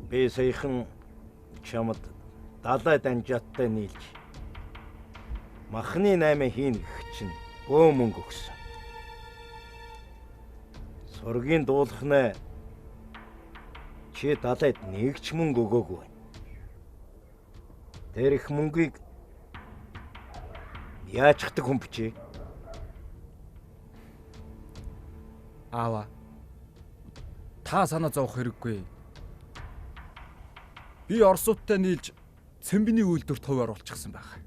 Би саяхан чамд далай данжааттай нийлж махны 8 хийн гэх чинь бөө мөнгө өгсөн. Сургийн дуулахнаа чи далайд нэг ч мөнгө өгөөгүй. Тэр их мөнгийг яачдаг хүн бичээ. Аава. Та санаа зовох хэрэггүй. Би Оросуудтай нийлж Цэмбиний үйлдвэрт хувь оруулчихсан байх.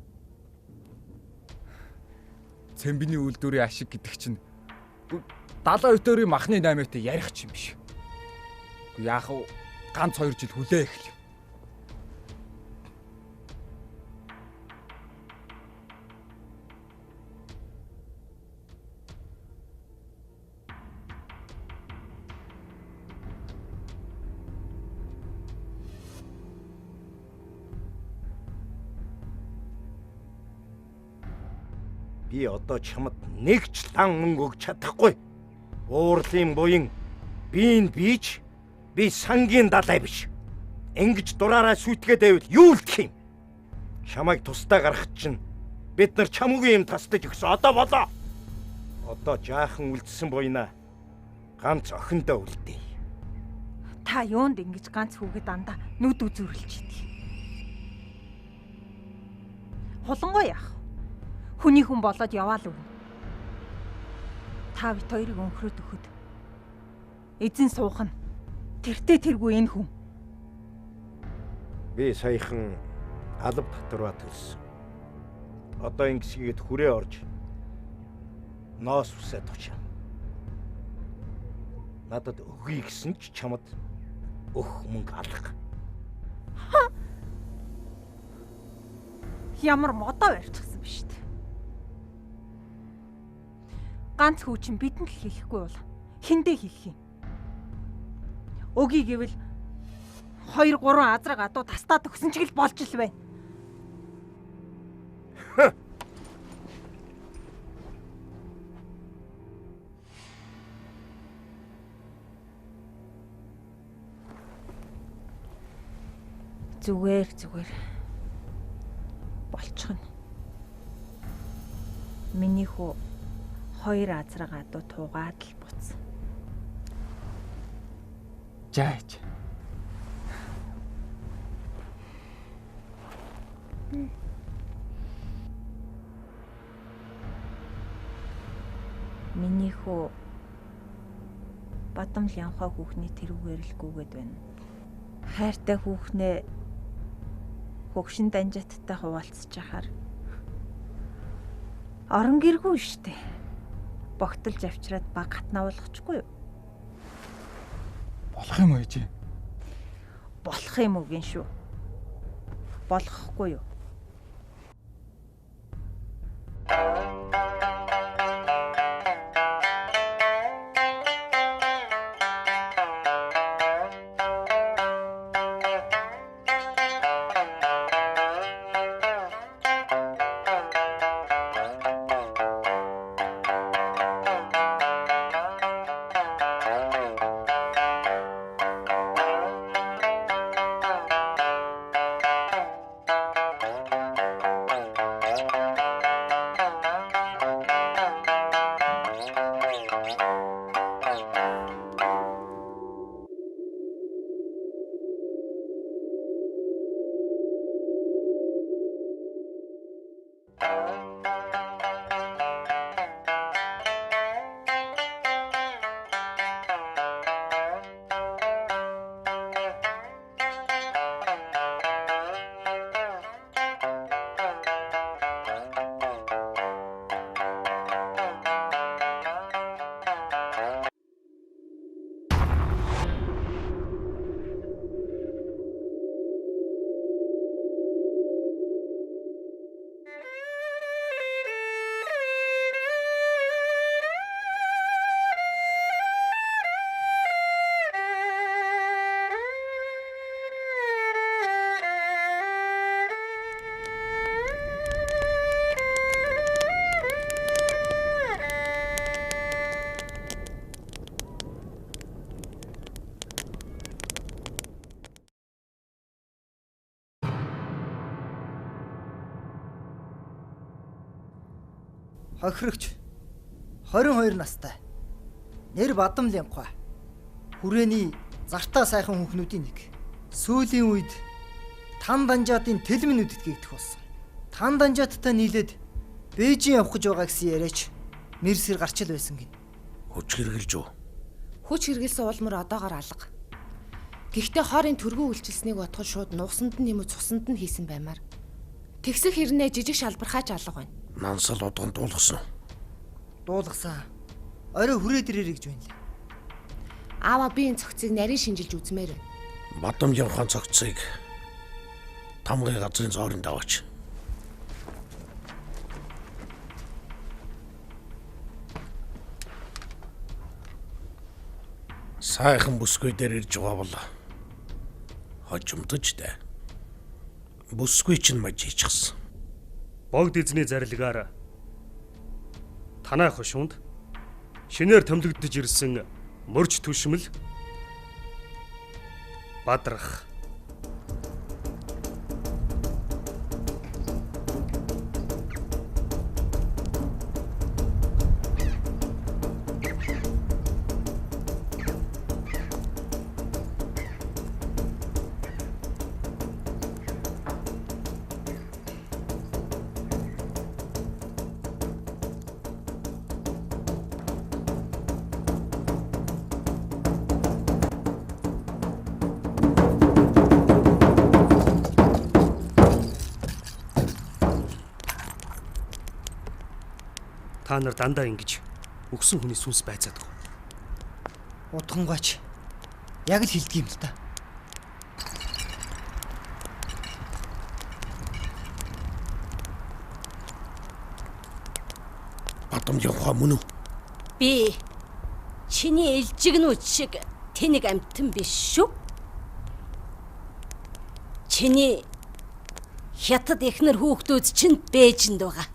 Цэмбиний үйлдвэрийн ашиг гэдэг чинь далай өтөрийн махны 8-тай ярих ч юм биш. Яах вэ? Ганц 2 жил хүлээх л. Би одоо чамд нэг ч лан мөнгө өгч чадахгүй. Уурлын буян биеийн бийж би сангийн далай биш. Ингэж дураараа сүйтгээд байвал юу үлдэх юм? Чамайг тусдаа гаргах чинь бид нар чамгүй юм тасдаж өгсөн. Одоо болоо. Одоо жаахан үлдсэн буйнаа ганц охиндоо үлдээ. Та юунд ингэж ганц хүүгээ дандаа нүд үзүүрлж идэг. Холонгоо яах? Хүний хүн болоод яваал өгнө. Та бит хоёрыг өнхрөөд өгөхөд эзэн суух нь тэртээ тэргүй энэ хүн. Би саяхан алав татвараа төлсөн. Одоо ингэсгээд хүрээ орж ноос усаад очив. Надад өгье гэсэн ч чамд өх мөнгө алга. Ямар модоо барьчихсан биш үү? Ганц хүү чинь бидэнд л хийхгүй бол хиндэ хийх юм. Өгийг гэвэл 2 3 азраг адуу тастаад өгсөн ч гэл болж л байна. Зүгээр болчих нь. Миний хүү 2 азраг адуу туугаад л буцсан. Жаач. Миний хүү Бадам Лянхаа хүүхний тэрүүгээр л гүгээд байна. Хайртай хүүхнээ хөгшин данжааттай хуваалцж яхаар орон гэргүй штэ. Богтолж авчираад баг гатнаа болгочихгүй юу? Болох юм уу ээжээ? Болох юм уу гин шүү. Болохгүй юу? Хохирогч 22 настай. Нэр Бадамлянхай. Хүрээний зартаа сайхан хүүхнүүдийн нэг. Сүүлийн үед Тан Данжаатын тэлмэн үддэгдэх болсон. Тан Данжааттай нийлээд Бээжин явах гэж байгаа гэсэн яриач мэрсэр гарчил байсан гин. Хүч хэрглэж үү? Хүч хэргэлсэн улмөр одоогоор алга. Гэхдээ хоорын төргөө үйлчилсэнийг бодоход шууд нугсанд нь нэмүү цусанд нь хийсэн баймаар. Тэгсэх хэрнээ жижиг шалбархаач алга байна. Нансал удган дуулгасан уу? Дуулгасан. Орой хүрээд ирээрэй гэж байна лээ. Аава би энэ цогцыг нарийн шинжилж үзмээр байна. Бадамлянхай цогцыг тамгын газрын зоорын даваач. Сайхан бүсгүй дээр ирж байгаа бол хожимдож дээ. Бүсгүй чинь мажижчихсан. Богд эзний зарилгаар танай хошуунд шинээр томилогдож ирсэн мөрч түшмэл бадрах. Та нар дандаа ингэж өгсөн хүний сүнс байцаадаг. Удгангойч яг л хэлдэг юм л та. Бадамлянхай мөн үү? Би чиний элжигнүүд шиг тэнэг амтан биш шүү. Чиний хятад эхнэр хүүхдүүд чинь Бээжинд байгаа.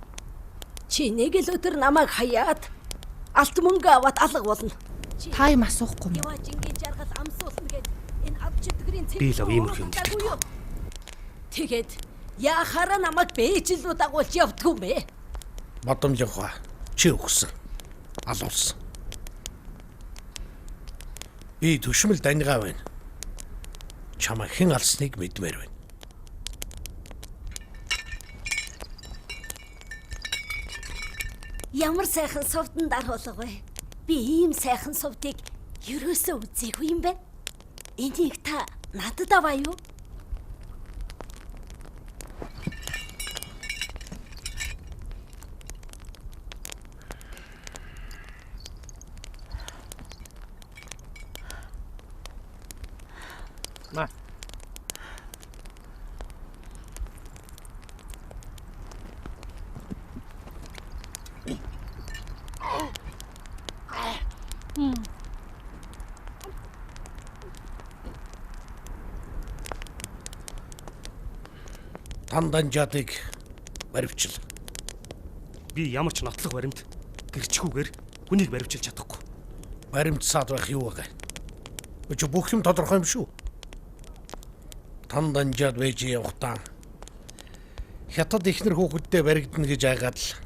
Чи нэг л өдөр намайг хаяад алт мөнгө аваад алга болно. Та юм асуухгүй юм. Яваа жингийн жаргал амсуулна гэд энэ ав чөтгөрийн Би л ийм юм хэлдэг. Тэгээд яахаараа намайг Бээжин рүү дагуулж явдгүй юм бэ? Бадамлянхай чи өгсөн. Алуулсан. Би түшмэл даньгаа байна. Чамайг хэн алсныг мэдмээр байна. Ямар сайхан сувдан даруулга вэ? Би ийм сайхан сувдыг ерөөсөө үзээгүй юм байна. Энийг та надад аваа юу? На. Тан Данжаатыг баривчил. Би ямар ч нотлох баримт гэрчгүүгээр хүнийг баривчилж чадахгүй. Баримтсаад байх юу вэ? Өчигдөр бүх юм тодорхой юм шүү. Тан Данжаад Бээжин явахтаа хятад ихнэр хүүхэдтэй баригдана гэж айгаад л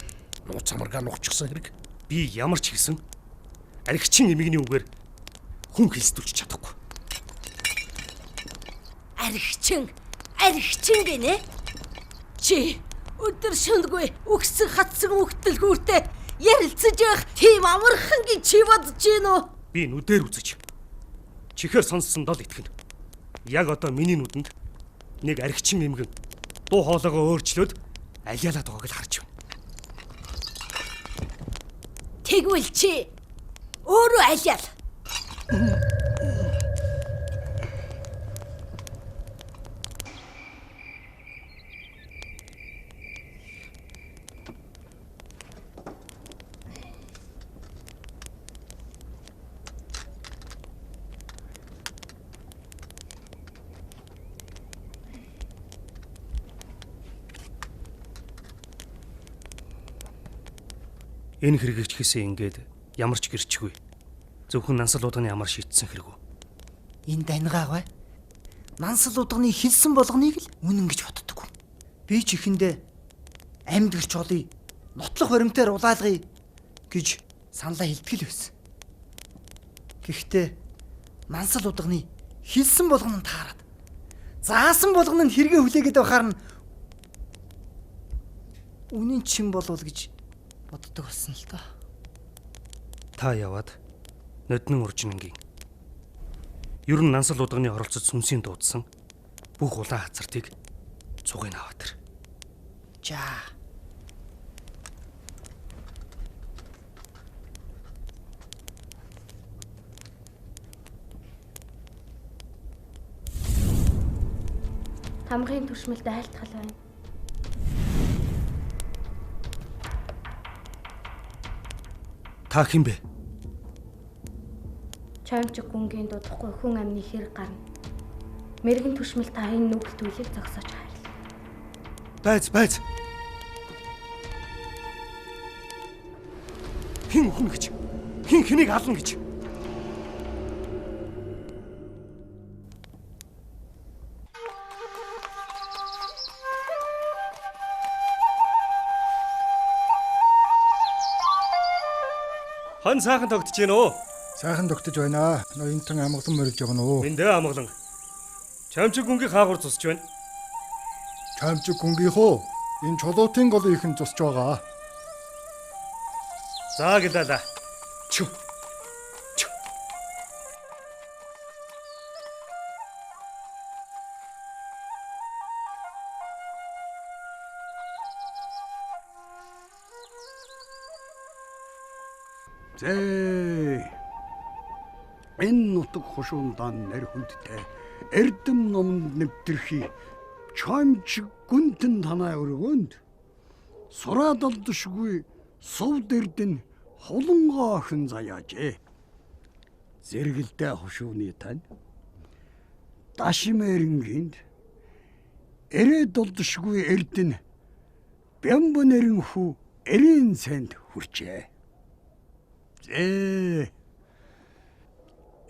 нууц амаргаа нухчихсан хэрэг. Би ямар ч хийсэн аригчин эмигний үгээр хүн хэлсдүүлж чадахгүй. Аригчин гинэ? Чи өдөр шөнөгүй үгсэн хатсан үгтэлгүүртэй ярилцаж явах тийм амархан гэж чи бодож гин үү? Би нүдээр үзэж чихээр сонссон дол итгэн. Яг одоо миний нүдэнд нэг аригчин эмгэн дуу хоолойгоо өөрчлөөд алиалаад байгааг л харж байна. Тэгвэл чи өөрөө алиал. Энэ хэргийг ч хийсэн ингээд ямар ч гэрчгүй. Зөвхөн нансал удганы амар шийтсэн хэрэг үү? Энэ даньгаа нансал удганы хэлсэн болгоныг л үнэн гэж боддог. Би ч ихэндээ амьд гэрч олъё, нотлох баримтаар улаалгая гэж саналаа хилтгэл байсан. Гэхдээ Нансал удагны хэлсэн болгоно нь таарад. Заасан болгоно нь хэрэгэ хүлээгээд байхаар нь үнэн чин болов гэж боддог болсон л доо. Та яваад ноднон уржингийн ер нь Нансал удагны оролцож сүнсийн дуудсан бүх улаан хацартыг цугыг аваад ир. За. Хамгын туршмалтай айлтгал байна. Та хэн бэ? Чамчиг гүнгийн дуудахгүй хүн амны хэрэг гарна. Мэргэн туршмал та энэ нүгэлт үйлийг зогсоож хайрлаа. Байц. Хэн хүн гэж? Хэн хэнийг ална гэж? Хан сайхан тогтож гин үү? Сайхан тогтож байна. Ноёнтон амгалан морилж явна уу? Эндээ амгалан. Чамчиг гүнгийн хаагур цусч байна. Чамчиг гүнгийнхөө энэ чулуутын гол ихэн цусч байгаа. За гэлээ. Чү. Зээ. Энэ нутаг хушуундан нэр хүндтэй эрдэм номонд нэвтрхи чамчиг гүнтэн танай өргөнд сураад олдшгүй сувд эрдэн холонгоо охин заяажээ. Зэрэгэлдээ хушууны тань Дашимэрингэнд эрээд олдшгүй эрдэн Бямбонэрэн хүү эрийн санд хүрчээ.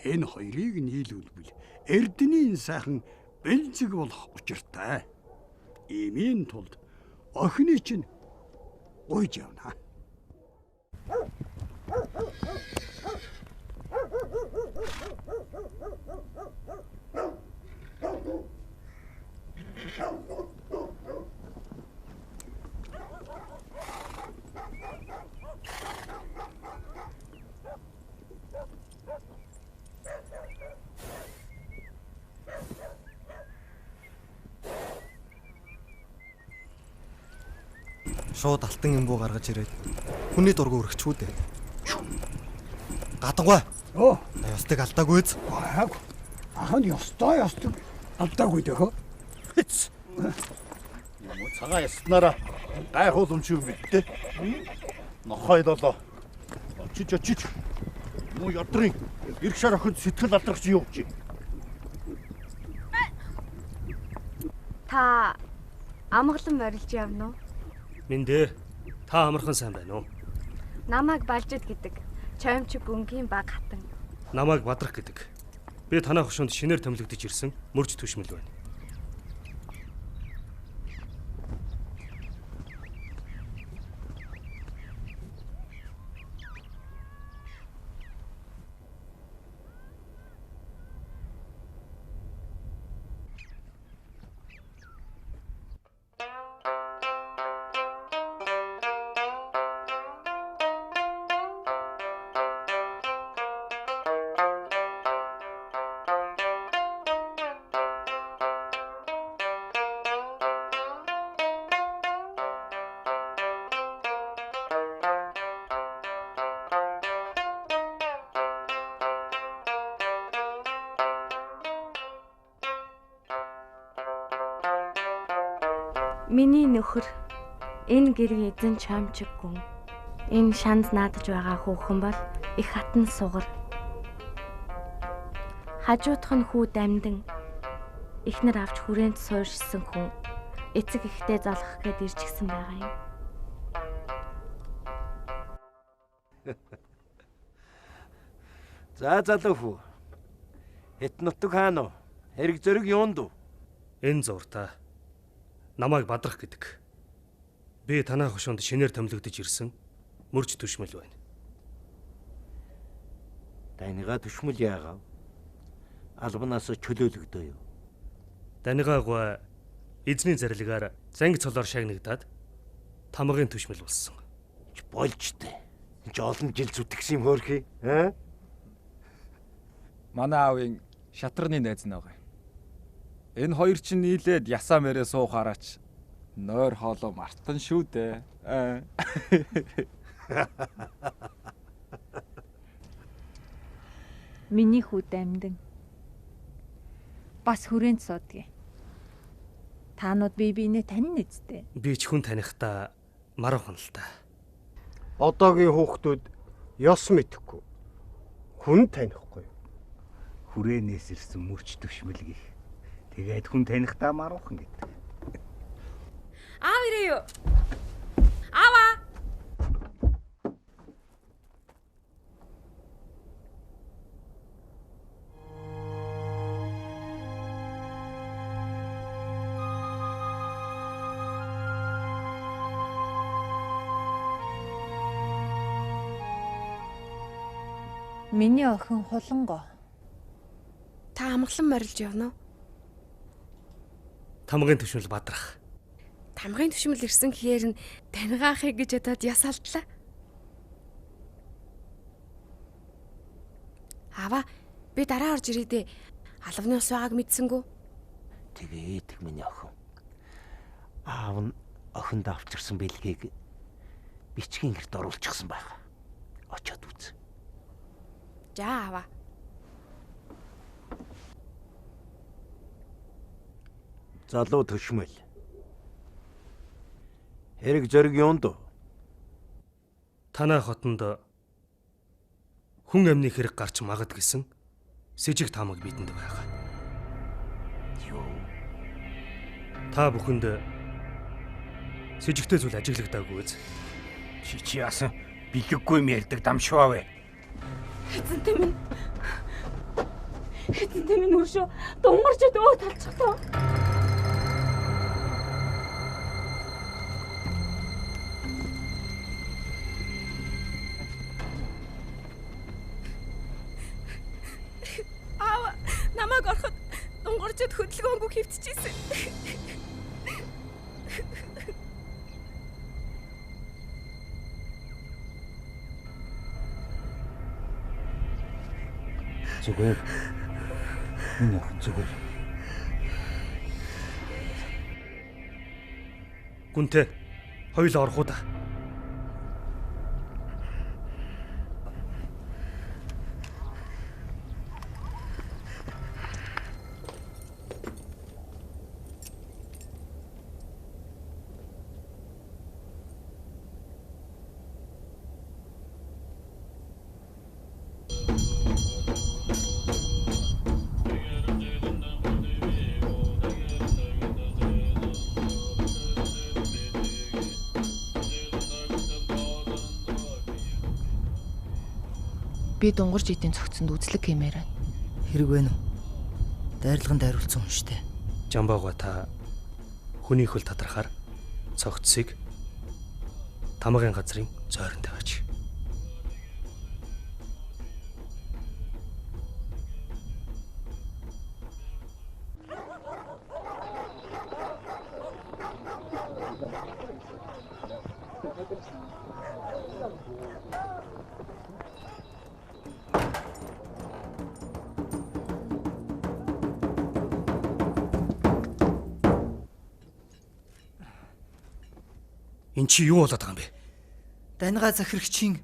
Энэ хоёрыг нийлүүлбэл эрдэнийн сайхан бэлзэг болох учиртай. Иймийн тулд охины чинь уйж явна. Шууд алтан эмгүү гаргаж ирээд хүний дургу өргөчгүй дээ. Гадангуй. Ёстыг алдаагүй үз. Ахан ёстой алдаагүй дэх. Цагаан яснараа гайхууламж юу мэдтэй. Нохой долоо. Очиж. Муу ядрын эрх шар охид сэтгэл алдрагч юу гэж. Та амгалан морилж явна уу? Миндээ. Та амархан сайн байна уу? Намайг Балжид гэдэг. Чамчиг гүнгийн баг хатан. Намайг Бадрах гэдэг. Би танай хушуунд шинээр томилогдож ирсэн мөрж түшмэл байна. Миний нөхөр энэ гэрийн эзэн Чамчиг гүн. Энэ шанд наадаж байгаа хүүхэн бол их хатан сугар. Хажуудах нь хүү дамдин эхнэр авч хүрээнд суурьшсан хүн эцэг ихтэй залгах гээд ирж гисэн байгаа юм. За залуу хүү. Хэт нутаг хаана уу? Хэрэг зөрөг юунд уу? Энэ зуртаа намайг Бадрах гэдэг. Би танаа хошоонд шинээр томилогдож ирсэн мөрж түшмэл байна. Данига түшмэл яагав? Албанаас чөлөөлөгдөө юу? Данигаагаа эзний зарилгаар занги цолоор шагнагдаад тамгын түшмэл болсон. Болж тээ. Энд олон жил зүтгэсэн юм хөөрхий. Аа? Манай аавын шатрны найз нь байгаа. Энэ хоёр чинь нийлээд ясаа мэрээ суухаараач нойр хоолоо мартан шүү дээ. Миний хүүд амьдан. Бас хүрээнд суудгийг. Таанууд бие биенээ таньна үсттэй. Би ч хүн танихдаа маруухан л та. Одоогийн хүүхдүүд ёс мэдэхгүй. Хүн танихгүй. Хүрээнээс ирсэн мөрч төвшмөл гих. Тэгээд хүн танихдаа маруухан гэдэг. Аав ирээ юу? Аава! Миний охин хуланго. Та амгалан морилж явна уу? Тамгын түшмэл бадрах. Тамгын түшмэл ирсэн гэхээр нь таньгаахыг гэж бодоод ясалтлаа. Аава, би дараа орж ирээ дээ. Албаны ус байгааг мэдсэнгүү. Тэгээд миний охин. Аав нь охинд авчирсан бэлгийг бичгийн гэрт оруулчихсан байна. Очоод үз. За аава. Залуу төшмөл. Хэрэг зэрэг юунд? Танаа хотонд хүн амны хэрэг гарч магад гэсэн сэжиг таамаг бидэнд байгаа. Юу? Та бүхэнд сэжигтэй зүйл ажиглагдаагүй үз. Чи яасан бэлэггүй юм ярьдаг дамшваа вэ? Эзэнтэй минь. Эзэнтэй минь өршөө дунгарчд өө талцглаа. Аава, намайг ороход дунгарчд хөдөлгөөнгүй хөвтчихсэн. Зүгээр. Миний охин зүгээр. Гүнтэй хоёул орох уу да. Би дунгарч идийн цогцонд үзлэг хэмээр байна. Хэрэг байна уу? Дайрлаганд хариулсан хүн штэ. Жамбаага та хүний хөл тадрахаар цогцсыг тамгын газрын зойронд тавьж. Энд чи юу болоод байгаа юм бэ? Данига захирагчийн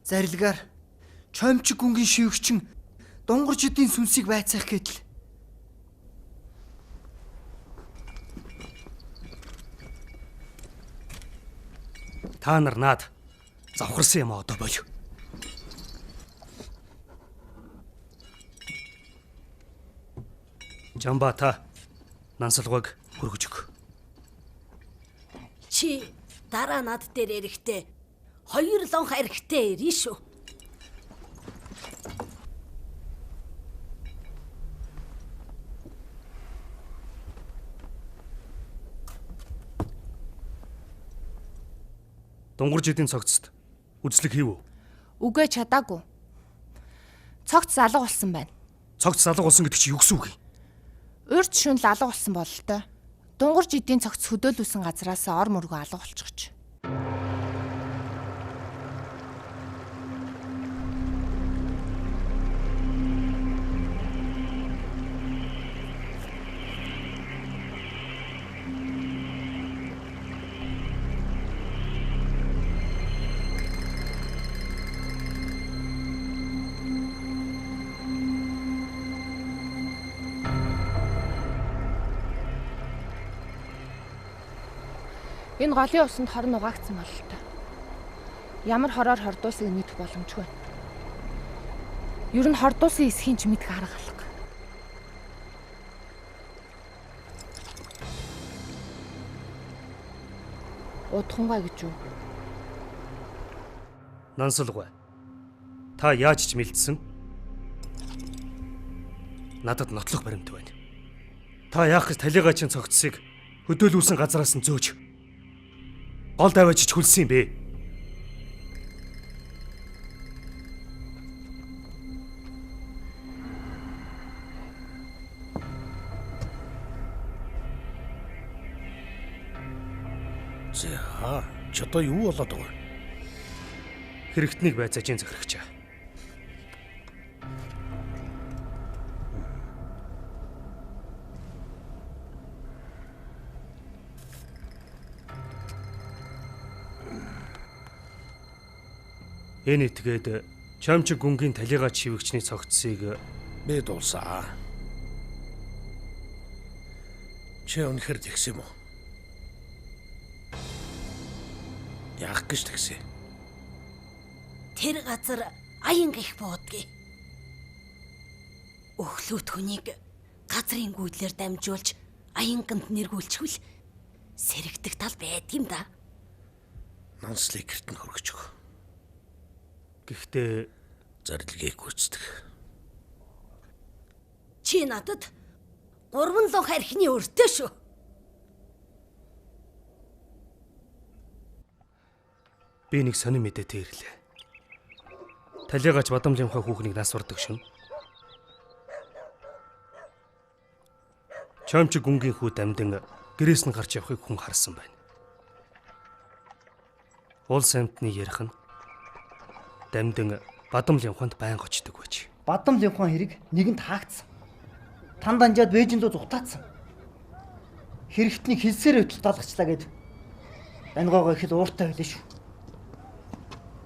зарилгаар чомчиг гүнгийн шивгчин дунгарч идийн сүнсийг байцаах гэдэл. Та нар наад завхарсан юм одоо болов. Жамба та нансалгыг хөргөж өг. Чи дараа над дээр эрэхтэй 2 лонх эрэхтэй ирнэ шүү. Дунгар жидийн цогцод үзлэг хийв үү? Үгүй чадаагүй. Цогц залга болсон байна. Цогц залга болсон гэдэг чинь юу гэсэн үг юм? Урьд шөнө алга болсон бололтой. Дунгар жидийн цогц хөдөөлүүлсэн газраас ор мөргөө алга болчихж. Энэ голын усанд хорн угаагдсан бололтой. Ямар хороор хордуулсыг мэдэх боломжгүй. Ер нь хордуулсан эсхийн ч мэдэх арга алга. Удхангай гэж юу? Нансалгүй. Та яаж ч мэлдсэн? Надад нотлох баримт байна. Та яах гэж талигаа чин цогцсыг хөдөөлүүлсэн газараас нь зөөж гол даваач ч хүлсэн юм бэ? За, ч одоо юу болоод байгаа? Хэрэгтнийг байцаажийн захирагчаа. Энэ этгээд Чамчиг гүнгийн талигаа чивэгчний цогцсыг би дуулсаа. Чи өнөхөр тэгсэн юм уу? Яах гэж тэгсэн? Тэр газар аян гих буудгийг. Өглөөт хүнийг газрын гүйдлэр дамжуулж аянганд нэргүүлчихвэл сэрэгдэх тал байдгийм да. Нанслыг гэрт нь хөргөж өг. Гэхдээ зарилгийг гүйцэтгэх. Чи надад 3 лонх архины өртөө шүү. Би нэг сонир мэдээтэй ирлээ. Талигач Бадамлынхаа хүүхнийг нас бардаг шин. Чамчиг гүнгийн хүү дамдан гэрээс нь гарч явахыг хүн харсан байна. Улс амьтны ярих нь дамдан Бадамлын ухаанд байнга очдөг байж. Бадамлын ухаан хэрэг нэгэнд хаагдсан. Тан данжаад Бээжиндөө зугатаацсан. Хэрэгтнийг хэлсээр өтөл далгачлаа гэд даньгоогоо ихэд ууртай байлаа шүү.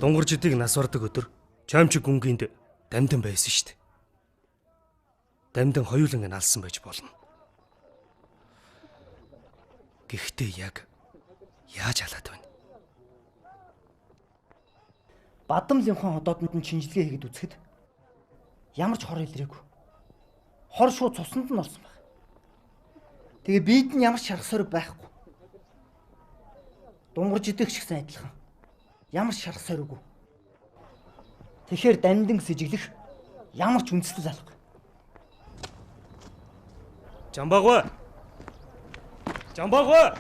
Дунгар жидийг нас бардаг өдөр Чамчиг гүнгийнд дамдан байсан шүү дээ. Дамдан хоёуланг нь алсан байж болно. Гэхдээ яг яаж халаад байна? Бадамлын ухаан ходоодонд нь шинжилгээ хийгээд үзэхэд ямар ч хор илрээгүй. Хор шууд цуснд нь орсон баг. Тэгээ биед нь ямар ч шарах сориг байхгүй. Дунгар жидэх шигсэн адилхан. Ямар ч шарах сориггүй. Тэгэхээр дамдан сэжиглэх ямар ч үндэслэл алга. Жамбагва. Жамбагва.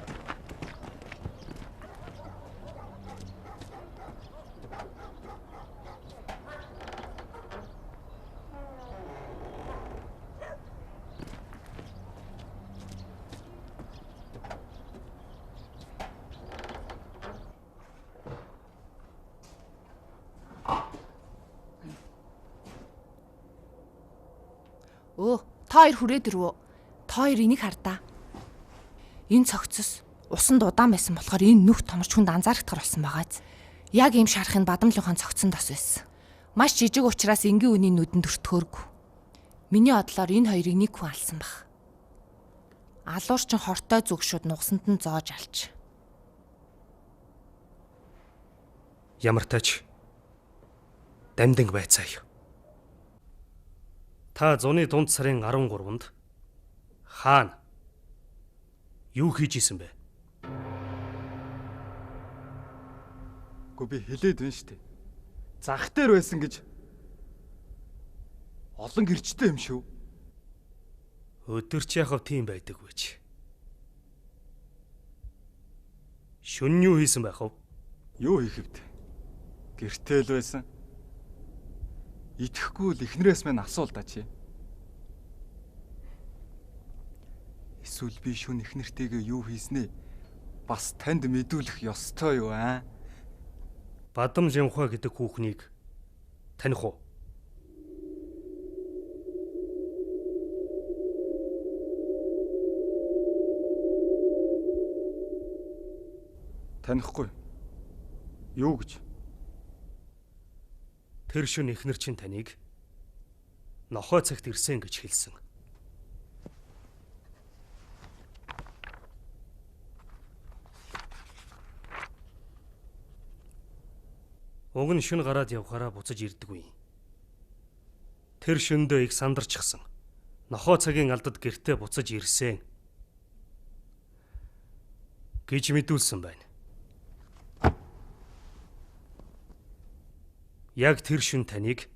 Та хоёр хүрээд ирвөө. Та хоёр энийг хардаа. Энэ цогцос усанд удаан байсан болохоор энэ нүх томорч хүнд анзаарахтар болсон байгааз. Яг ийм шарахын Бадамлын ухаан цогцонд ос байсан. Маш жижиг учраас энгийн үний нүдэнд өртгөөргүй. Миний бодлоор энэ хоёрыг нэг хүн алсан баг. Алуурчин хортой зүгшүүд нугсанд нь зоож алж. Ямар тач дамданг байцаа юу? Та зуны дунд сарын 13-нд хаана юу хийж исэн бэ? Гэхдээ би хэлээд байна шүү дээ. Зах дээр байсан гэж олон гэрчтэй юм шүү. Өдөрч яхав тийм байдаг байж. Шүн юу хийсэн байх вэ? Юу хийх вд? Гэртэл байсан. Итгэхгүй л эхнэрээс минь асуул да чи. Эсвэл би шүн эхнэртэйгээ юу хийснэ? Бас танд мэдүүлэх ёстой юу аа? Бадам Жамхаа гэдэг хүүхнийг таних уу? Танихгүй. Юу гэж? Тэр шөнө эхнэр чинь таныг нохой цагт ирсэн гэж хэлсэн. Уг нь шөнө гараад явхаараа буцаж ирдэггүй. Тэр шөндөө их сандарчихсан. Нохой цагийн алдад гэртээ буцаж ирсэн гэж мэдүүлсэн байна. Яг тэр шөнө таныг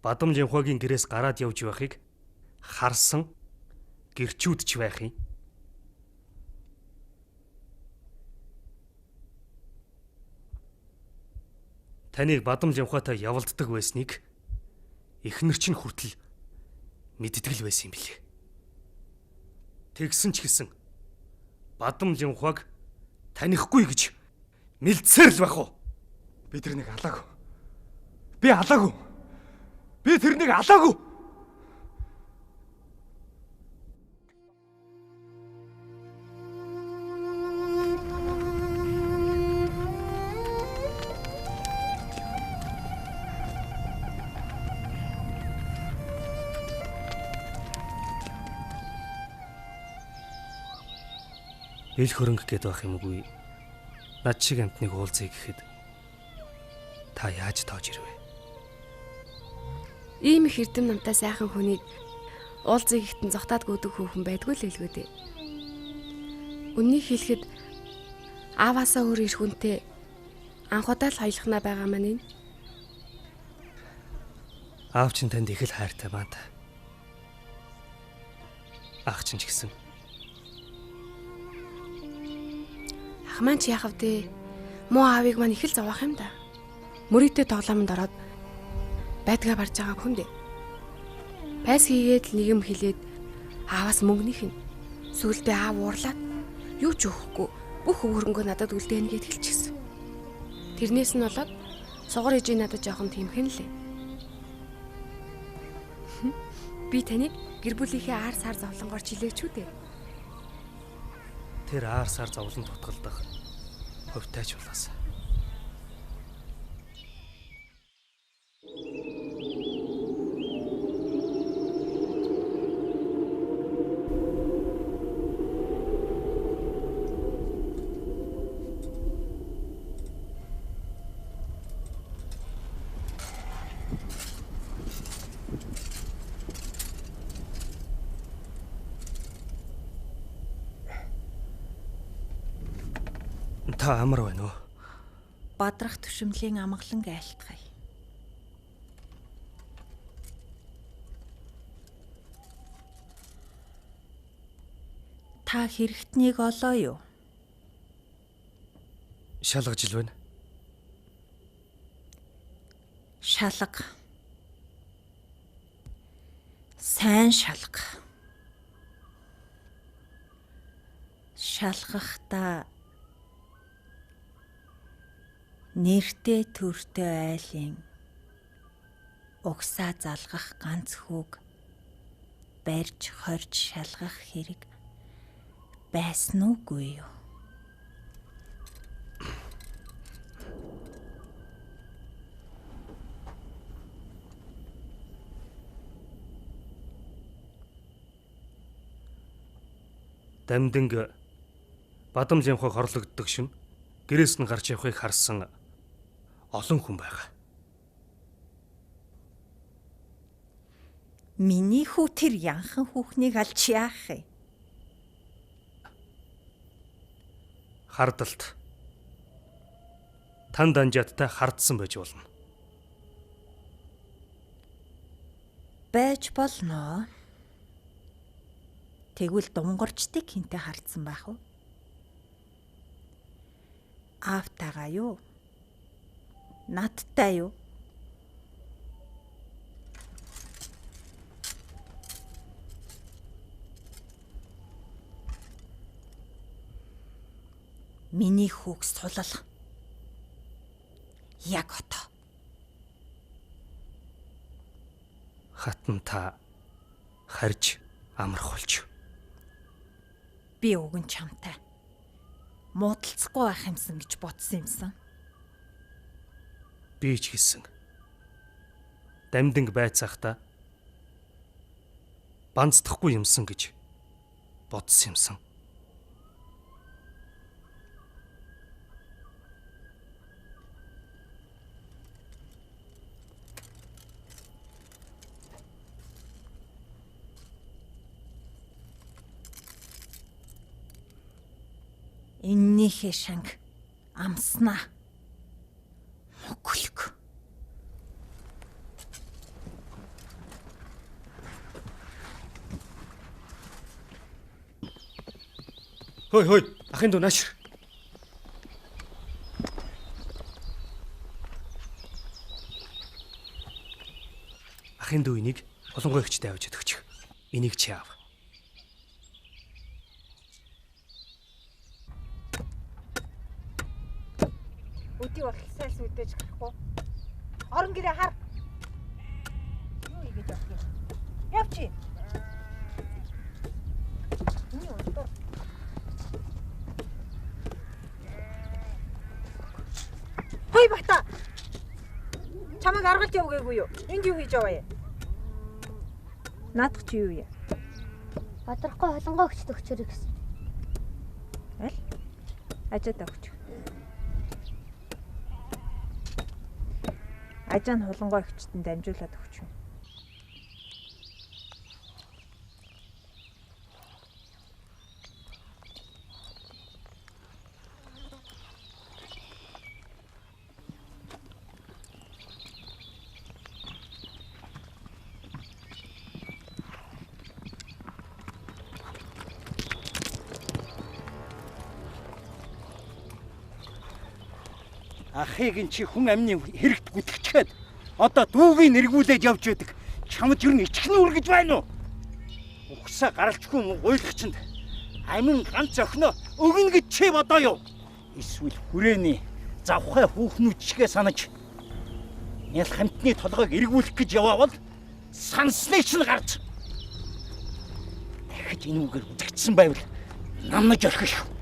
Бадам Жамхаагийн гэрээс гараад явж байхыг харсан гэрчүүд ч байх юм. Таныг Бадам Жамхаатай явалддаг байсныг эхнэр чинь хүртэл мэддэг л байсан юм билээ. Тэгсэн ч гэсэн Бадам Жамхааг танихгүй гэж мэлцээр л байх уу? Би тэрнийг алаагүй. Би алаагүй. Би тэрнийг алаагүй. Ил хөрөнгө гээд байх юм үгүй. Над шиг амтныг уулзъя гэхэд та яаж тоож ирвэ? Ийм их эрдэм намтай сайхан хүнийг уулзъя гэхтэн зогтаад гүдэг хүүхэн байдгүй л хэлгүй дээ. Үннийг хэлэхэд ааваасаа өөр их хүнтэй анх удаа л хоёлохнаа байгаа маань энэ. Аав чинь танд их л хайртай байна та. Ах чинь ч гэсэн. Ах маань ч яах вэ? Муу аавыг маань их л зовоох юм да. Мөрийтэй тоглоомонд ороод байдгаа барж байгаа хүн дээ. Пайс хийгээд л нэгэн хилээд ааваас мөнгөнийх нь сүулдэ аав уурлаад юу ч өгөхгүй бүх хөрөнгөө надад үлдээнэ гэд хэлчихсэн. Тэрнээс нь болоод сугар ижээ надад жоохон тэмхэн лээ. Би таныг гэр бүлийнхээ аар сар зовлонгоор чилээч үү дээ. Тэр аар сар зовлон тутгалдах хувьтайч болоосаа. Та амар байна уу? Бадрах түшимлийн амгалан айлтгая. Та хэрэгтнийг олоо юу? Шалгаж ил байна. Шалга. Сайн шалга. Шалгахдаа нэртэй төртэй айлын угсаа залгах ганц хүүг барьж хорж шалгах хэрэг байсан уугүй юу? Дамдинг Бадам Жамхааг хорлогддог шин гэрээс нь гарч явахыг харсан олон хүн байгаа. Миний хүү тэр янхан хүүхнийг алж яах вэ? Хардалт. Тан данжааттай хардсан байж болно. Байж болно. Тэгвэл дунгорчдыг хинтээ хардсан байх уу? Аавтайгаа юу? Надтай юу? Миний хүүг сулал. Яг одоо. Хатан та харж амархуулж. Би өгөн чамтай. Муудалцахгүй байх юмсан гэж бодсон юмсан. Би ч гэсэн. Дамдинг байцаахта банцдахгүй юмсан гэж бодсон юмсан. Эннийхээ шанг амснаа. Мөглөг. Хөөе, ахын дүү наашир. Ахын дүү энийг олонгой ихчтэй авч өгчих. Энийг чи аав. Өдий бол сайс үдээж гарахгүй. Орон гэрээ хар. Юу ийгээд явах юм? Явчих. Юу өндөр. Хой бата. Чамайг аргалж явгээгүй юу? Энд юу хийж яваа юм? Наадах чи юу юм? Бадрахгүй холонгоо өгч төгчөрэй гэсэн. Аль? Ажаад өгч. Ажаа нь хулангой өгчтөнд дамжуулаад өгч юм. Ахыг ин чи хүн амны хэрэгт гүтгэчгээд одоо дүүгийн нэргүүлээд явж байдаг. Чамд юу ичхэн үргэж байна уу? Ухсаа гаралчгүй гуйлагчэнд амин ганц охиноо өгнө гэж чи бодоо юу? Эсвэл хүрээний завхай хүүхнүүд чигээ санаж ял хамтны толгойг эргүүлэх гэж яваавал сансныг ч гарч. Дахиж энүүгээр үтгэцсэн байвал намнаж орхих шүү.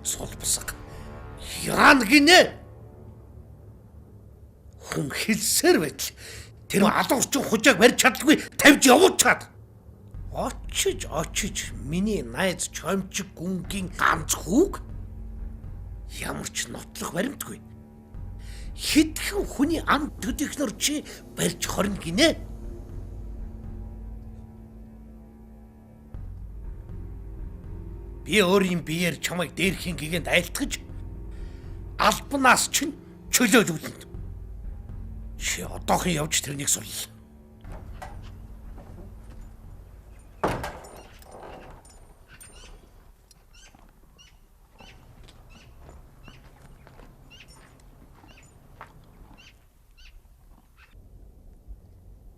Солбосог. Яан гинэ. Хүн хэлсээр байтал тэр алуурчин хужааг барьж чадалгүй тавьж явуучаад. Очиж миний найз чомчиг гүнгийн ганц хүүг ямар ч нотлох баримтгүй. Хитгэн хүний ам төдийхнөр чи барьж хорно гинэ. Би өөрийн биеэр чамайг дээрхийн гэгэнд айлтгаж албанаас чинь чөлөөж үлдэнэ. Чи одоохон явж тэрнийг сул.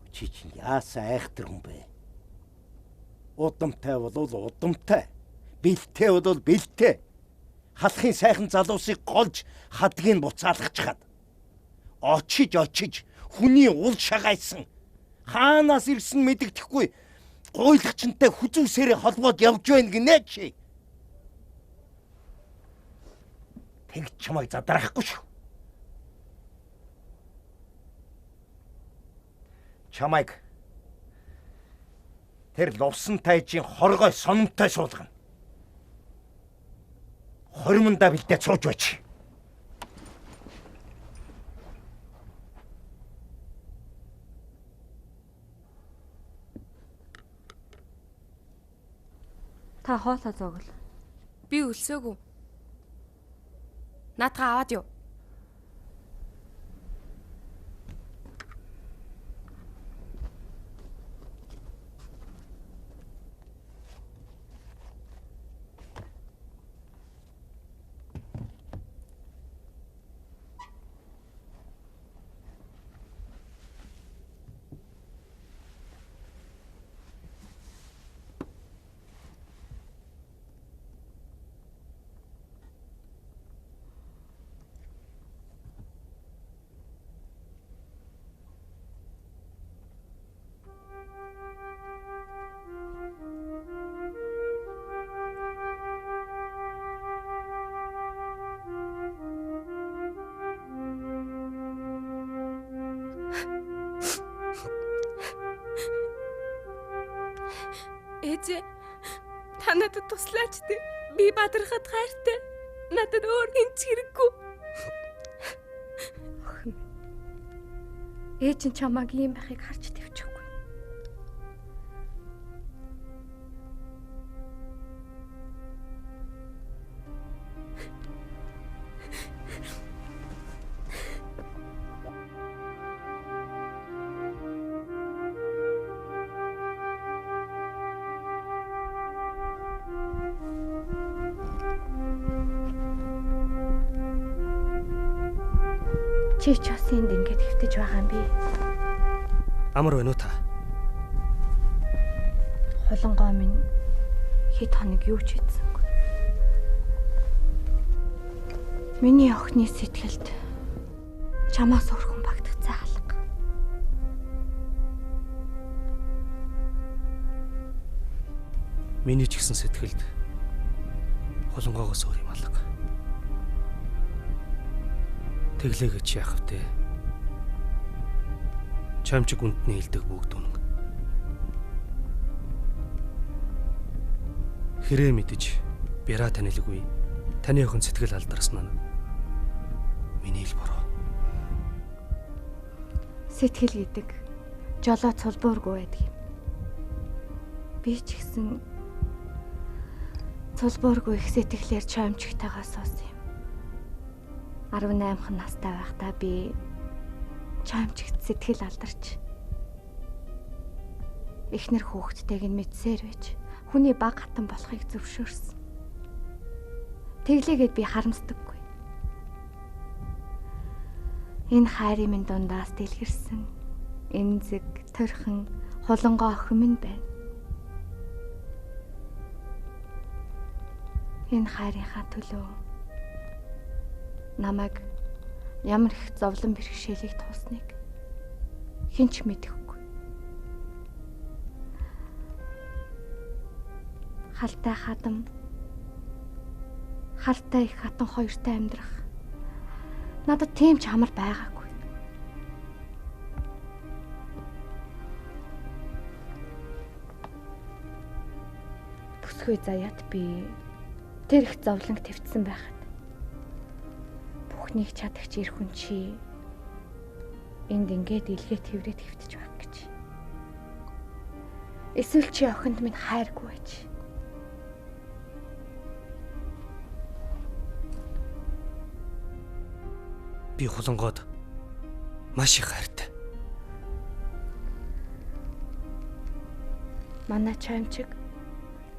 Чи чинь яасан айхтар хүн бэ? Удамтай бол удамтай. Бэлтээ бол бэлтээ. Халахын сайхан залуусыг голж хадгийг буцаалгах чад. Очиж хүний уул шагайсан. Хаанаас ирсэн мэдэгдэхгүй гуйлагчтай хүзүүсээрээ холбоод явж байна гинэ чи. Тэг чамайг задраахгүй шүү. Чамайг тэр лувсан тайжийн хоргой сономтой суулгана. Хормондоо бэлдээ цууж байж. Та хоолоо зоогл. Би өлсөөгүй. Наадгаа аваад юу? Ээжээ та надад туслаач дээ. Би бадрахад хайртай. Надад өөр хинч хэрэггүй. Ээж нь чамааг ийм байхыг харж твчихгүй. Чи ч бас энд ингэж хэвтэж байгаа юм би. Амар байна уу та? Холонгоо минь хэд хоног юу ч хийдсэнгүй. Миний охины сэтгэлд чамаас өрхөн багтагцаа алга. Миний ч гэсэн сэтгэлд холонгоогоос өөр юм алга. Тэглээ гэж яах вэ? Чамчиг үндэний хилдэг бүгд үнэн. Хэрэг мэдэж бяра танилгүй таны охин сэтгэл алдарсан нь миний ил буруу. Сэтгэл гэдэг жолоо цулбуургүй байдаг юм. Би ч гэсэн цулбуургүй их сэтгэлээр чамчигтайгаа суусан юм. 18 настай байхдаа би чамчигт сэтгэл алдарч эхнэр хүүхдтэйг нь мэдсээр байж хүний баг хатан болохыг зөвшөөрсөн. Тэглээгээд би харамсдаггүй. Энэ хайрын минь дундаас дэлгэрсэн эмзэг, торхон, холонгоо охин минь байна. Энэ хайрынхаа төлөө намайг ямар их зовлон бэрхшээлийг туусныг хэн ч мэдэхгүй. Халтай хадам, хартай их хатан хоёртой амьдрах надад тийм ч амар байгаагүй. Бүсгүй заяат би тэр их зовлонг твцсэн байхад бүхнийг чадагч ир хүн чи энд ингээд илгээ тэврээд хэвтэж баг гэж. Эсвэл чи охинд минь хайргүй байж. Би холонгоод маш их хайртай. Манай чамчиг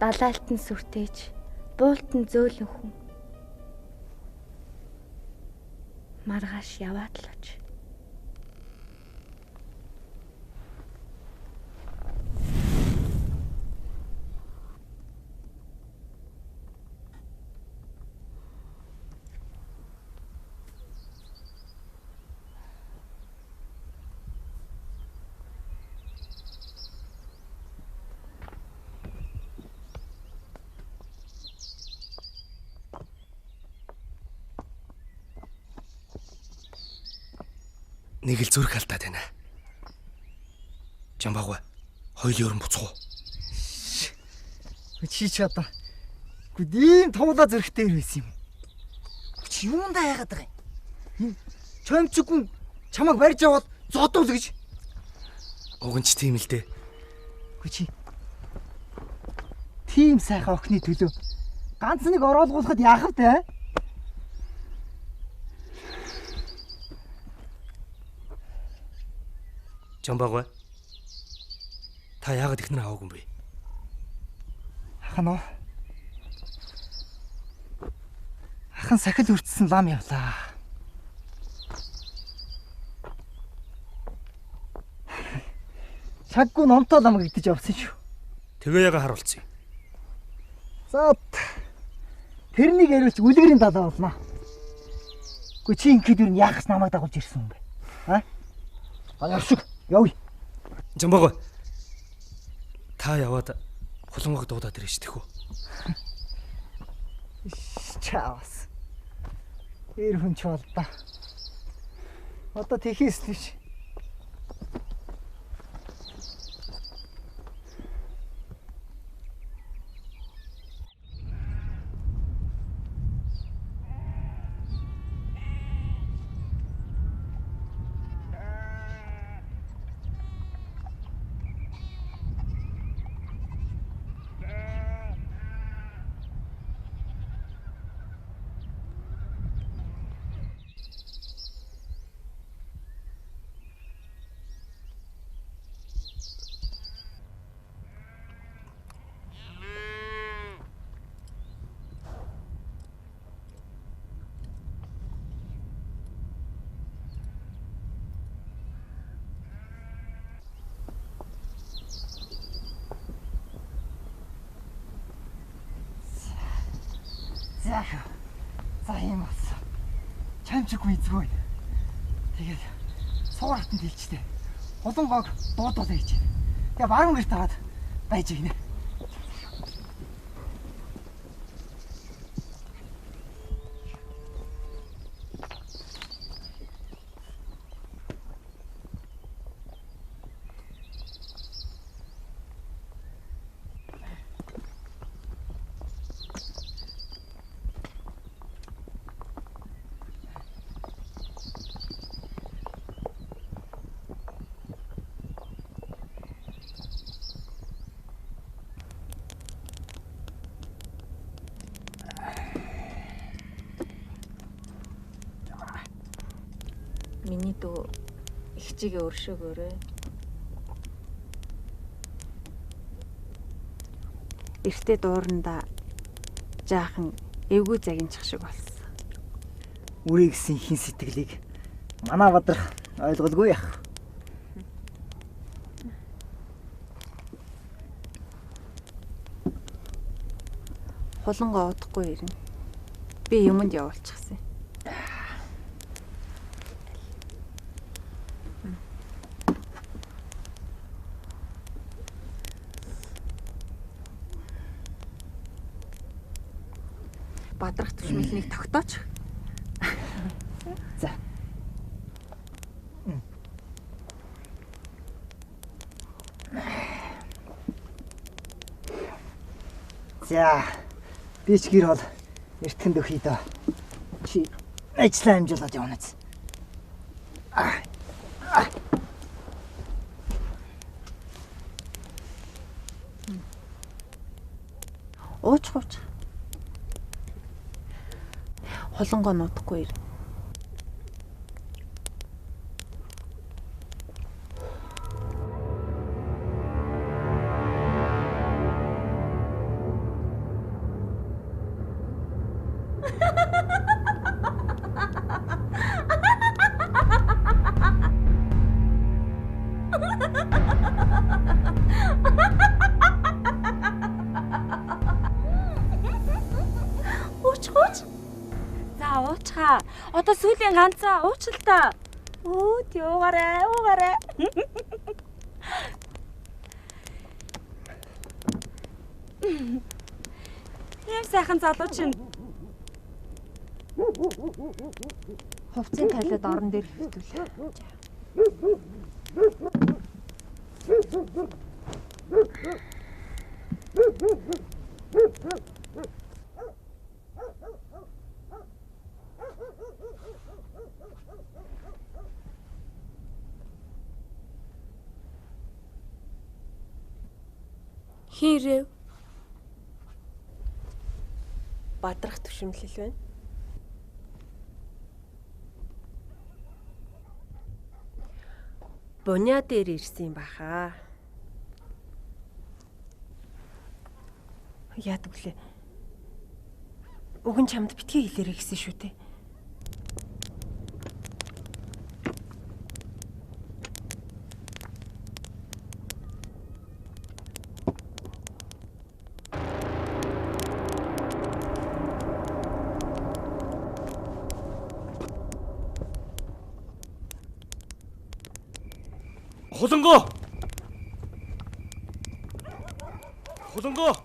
далаалтан сүртээж, буултан зөөлөн хүн. Маргааш яваад л оч. Нэг л зүрх алдаад байна. Жамбаагүй хоёулын өрн буцах уу? Чи ч одоо ийм туулаа зөрхтэй байсан юм. Чи юундаа яагаад байгаа юм? Чамчиггүй чамайг барьж аваад зодвол гэж. Уг нь ч тийм л дээ. Чи тийм сайхан охины төлөө ганц нэг ороолгуулахад яах вэ? Жамбаагүй. Та яагаад ихнэр аваагүй юм бэ? Ахын уу. Ахын сахил үрдсэн лам явлаа. Чаггүй номтой лам гэдэж явсан шүү. Тэгээ яга харуулсан юм. За тэрнийг яриулж үлгэрийн далаа болно. Гэхдээ чи ингээд юу яах гэж намайг дагуулж ирсэн юм бэ? Явшиг. Явъя. Жамбаагүй. Та яваад холонгоог дуудаад ирэж тэхүү. Чаавс. Эр хүн ч бол да. Одоо тэхээс тийш. Яах вэ? За юм болсон. Чамчиг үйзгүй. Тэгээд суугартанд хэлчихлээ. Холонгоог дуудуулаа гэж. Тэгээ баруун гэрт аваад байж гинэ. Миний дүү их чигээ өршөөгөөрэй. Эртээ дууранда жаахан эвгүй загинчих шиг болсон. Үрээ гэсэн хин сэтгэлийг манай бадрах ойлголгүй яах. Холонгоо удахгүй ирнэ. Би юмд явуулчихсан. Бадрах түшмэлнийг тогтооч. За. За. Би ч гэр бол эртхэнд өхий дөө. Чи ажлаа амжуулаад явна биз. Ууч. Холонгоо нутахгүй ир. Уучхаа. Одоо сүүлийн ганцаа ууч л та. Уугаарай. Яа сайхан залуу чинь. Хувцсыг тайлаад орон дээр хэвтүүлээ. Хийрэв. Бадрах түшимлэл байна. Буня дээр ирсэн баха. Яадаг вүлээ. Уг нь чамд битгий хэлээрэй гэсэн шүү дээ. Холонгоо.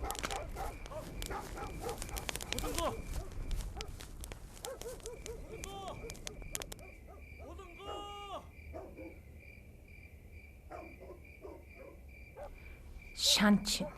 Шанчин.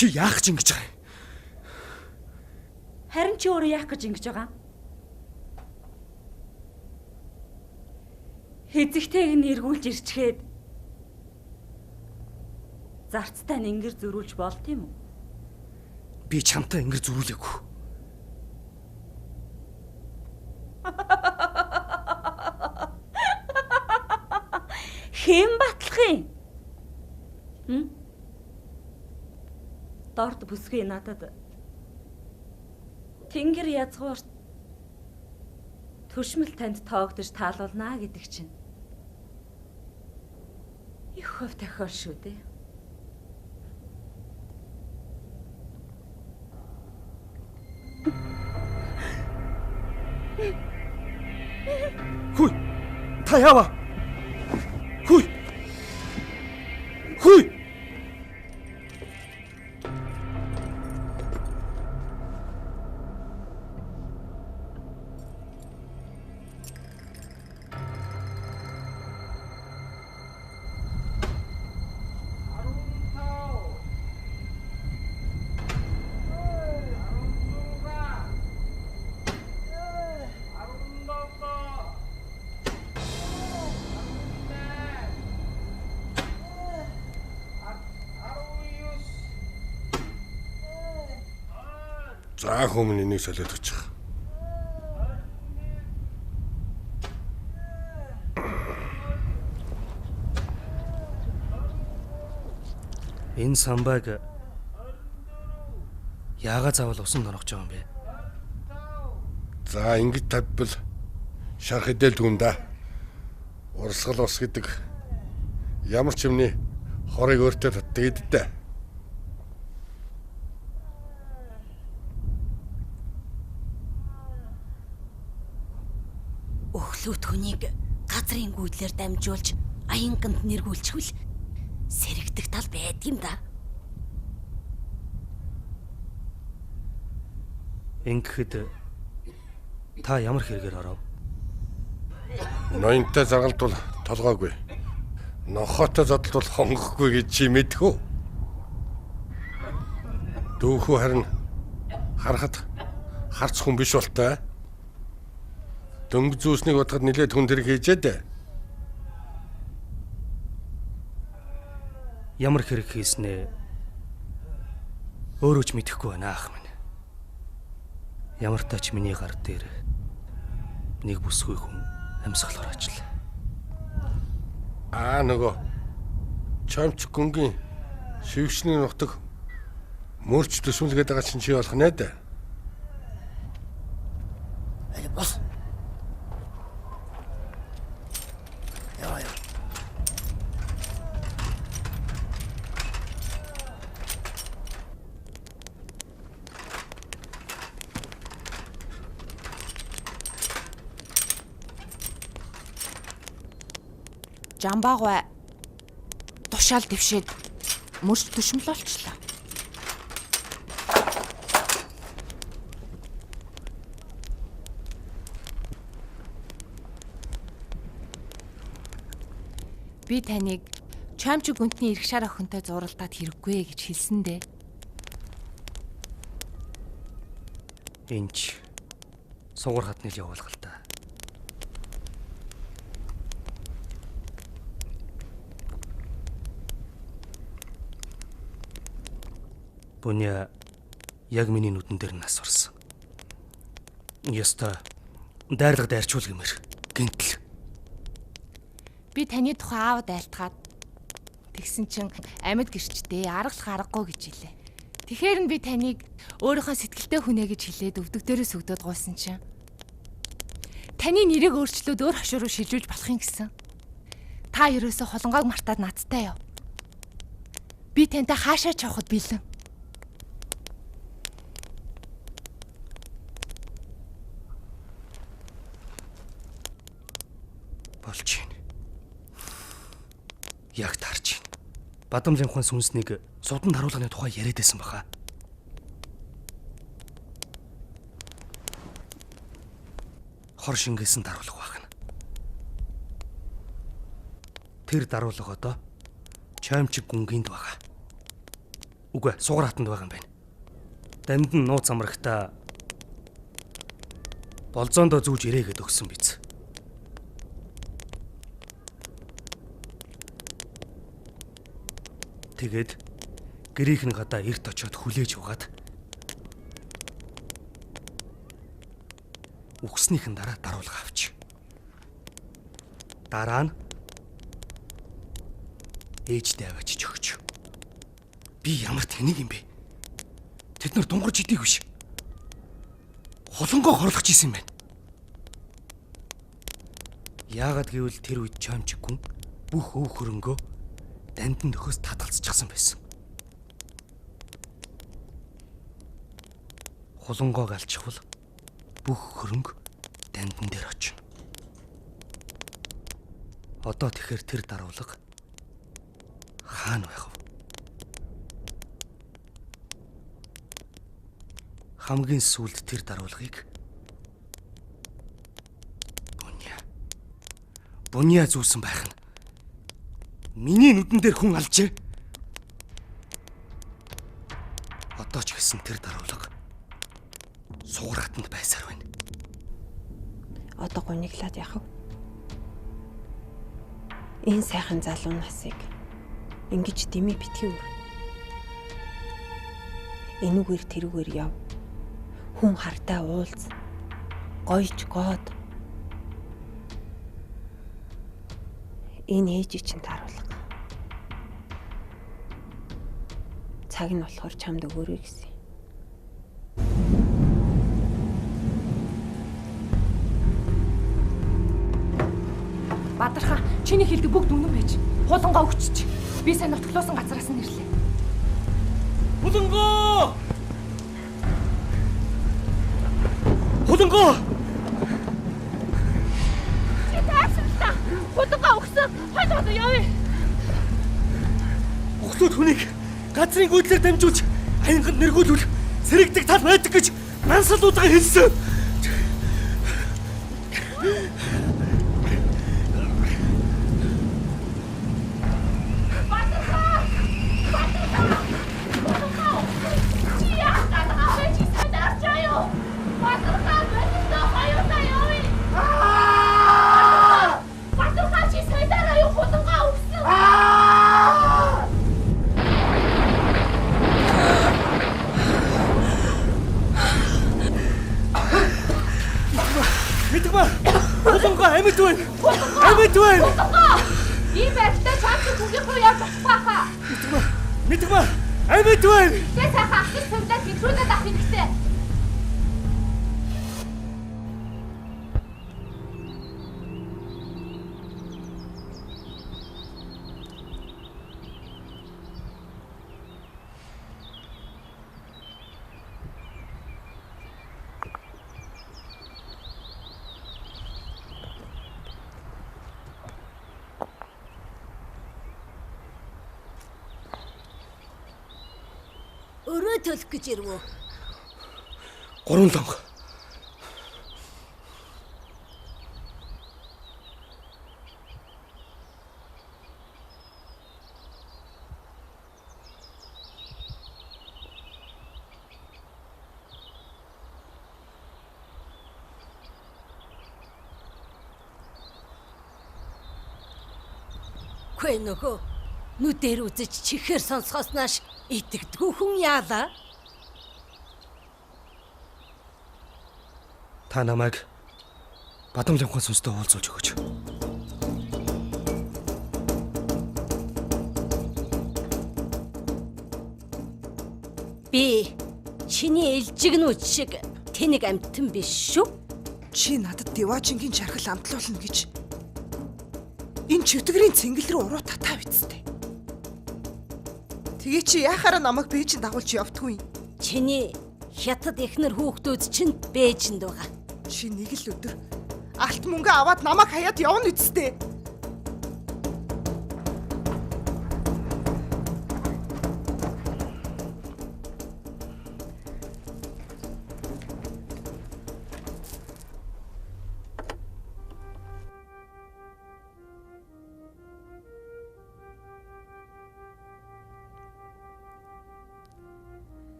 Чи яах гэж ингэж байгаа юм? Харин чи өөрөө яах гэж ингэж байгаа юм? Хэзэгтэйг нь эргүүлж ирчгээд зарцтай нь ингэр зөрүүлж болт юм уу? Би чамтай ингэр зөрүүлээгүй. Хэм батлахын? Дорд бүсгүй надад. Тэнгэр язгуурт төшмөл танд тоогдож таалуулнаа гэдэг чинь. Их хөв тохиол шүү дээ. Хүй! Та яава? Хүй! Хүй! За хүмүүн энийг солиод очих. Энэ самбайг яагаад заавал усан доногч байгаа юм бэ? За ингэж тавьбал шарх идэл түнда. Урсгал ус гэдэг ямар ч юмны хорыг өөртөө татдаг эддээ. Өхлөт хүнийг газрын гүйдлэр дамжуулж аянганд нэргүүлчихвэл сэрэгдэх тал байдгийм да. Ингэхэд та ямар хэрэгээр оров? Ноёнтой заргалдвал толгоогүй. Нохоотой задлвал хонгохгүй гэж чи мэдхүү. Дүүхүү харин харахад харц хүн биш болтой. Дөнгөж зүүснийг бодоход нилээд хүн тэрэг хийжээ дээ. Ямар хэрэг хийснээ өөрөө ч мэдэхгүй байна ах минь. Ямар тач миний гар дээр нэг бүсгүй хүн амьсгалаар ажиллаа. Нөгөө чамч гүнгийн шившний нутаг мөрч төсмөлгээд байгаа чинь чи болох нэ дээ. Бос. Яа. Жамбаагүй тушаал дэвшээд мөрч төшмөл болчлаа. Би таныг чамч гүнтний ирэх шар охинтой зуралдаад хэрэггүй гэж хэлсэн дээ. Энд сугар хатныг явуулах л та. Буня яг миний нүдэн дээр нас орсон. Яста дайрлага дайрчуул гэмээр гинтл. Би таны тухай аавд айлтгаад тэгсэн чин амьд гэрчтэй аргалах аргагүй гэж хэлээ. Тэгэхээр нь би таныг өөрийнхөө сэтгэлтэй хүнээ гэж хэлээд өвдөг дээрээс өгдөөд гуйсан чин. Таны нэрийг өөрчлөөд өөр хошуу руу шилжүүлж болох юм гэсэн. Та ерөөсө холонгойг мартаад надтай яв. Би тантай хаашаа ч явахд бэлэн. Болж байна. Яг таарч байна. Бадамлын ухаан сүнснийг судан харуулганы тухай яриад байсан баха. Хор шингээсэн даруулга байна. Тэр даруулга одоо чамчиг гүнгийнд байгаа. Үгүй сугар хатанд байгаа юм байна. Дамд нь нууц амрагта болзоондоо зүүж ирээгээд өгсөн биз. Тэгээд гэрийнх нь гадаа эрт очиод хүлээж угаад үхснийхэн дараа даруулга авч. Дараа нь ээждээ аваачиж өгч. Би ямар тэнийг юм бэ? Тэд нар дунгарч идээг биш. Холонгоо хорлогч исэн юм байна. Яагаад гэвэл тэр үед чамчиггүй бүх өв хөрөнгөө дандан нөхөөс татгалзчихсан байсан. Холонгоог алчихвал бүх хөрөнгө дандан дээр очино. Одоо тэгэхээр тэр даруулга хаана байх вэ? Хамгийн сүүлд тэр даруулгыг Буня зүүсэн байх нь миний нүдэн дээр хүн алжээ. Одоо ч гэсэн тэр даруулга сугар хатанд байсаар байна. Одоо гуниглаад яах вэ? Энэ сайхан залуу насыг ингэж дэмий битгий үр. Энүүгээр тэрүүгээр яв. Хүн хартай уулз. Гойж гоод. Энэ ээж чинь таруулга. Цаг нь болохоор чамд өгөөрэй гэсэн. Бадархан чиний хэлдэг бүгд үнэн байж. Хулангоо өгчөж. Би сайн нутглуусан газараас нь ирлээ. Хулангоо! Хулангоо! Чи таашаалтаа. Хулангоо өгсөн. Хойд явъя. Өгсөд хүнийг газрын гүйдлээр дамжуулж аянганд нэргүүлвэл сэрэгдэг тал байдаг гэж мансалуудаа хэлсэн. Амьд байна. Амьд байна. Ийм байртай чамд бүгийн хуу явж бахаа. Мэдгүй. Амьд байна. Тэ сайхан ахлах сувдаа тэтрүүлээд авах хэрэгтэй. Өрөө төлөх гэж ирвэ. 3 лонг. Хөөе нөхөө. Нүдээр үзэж чихээр сонсгосноос итгэдэггүй хүн яалаа. Та намайг Бадамлын ухаан сүнстэй уулзуулж өгөөч. Би чиний элжигнүүд шиг тэнэг амттан биш шүү. Чи надад Деважингийн чархал амтлуулна гэж. Энэ чөтгөрийн цэнгэл рүү уруу татаа бицтэй. Тэгээ чи яхаараа намайг Бээжинд дагуулж явдгүй. Чиний хятад эхнэр хүүхдүүд чинь Бээжинд байгаа. Чи нэг л өдөр алт мөнгө аваад намайг хаяад явна үсттэй.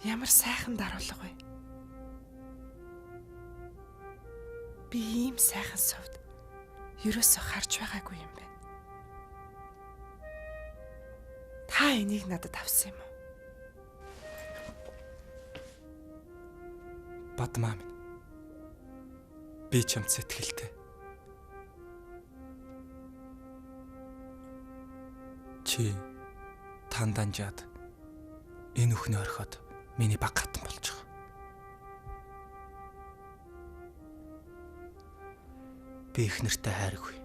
Ямар сайхан даруулга вэ? Би ийм сайхан сувд ерөөсөө харж байгаагүй юм байна. Та энийг надад авсан юм уу? Бадмаа минь. Би чамд сэтгэлтэй. Чи танданжаад энэ өхний орхиод миний баг хатан болж байгаа. Би их нэртэй хайргүй.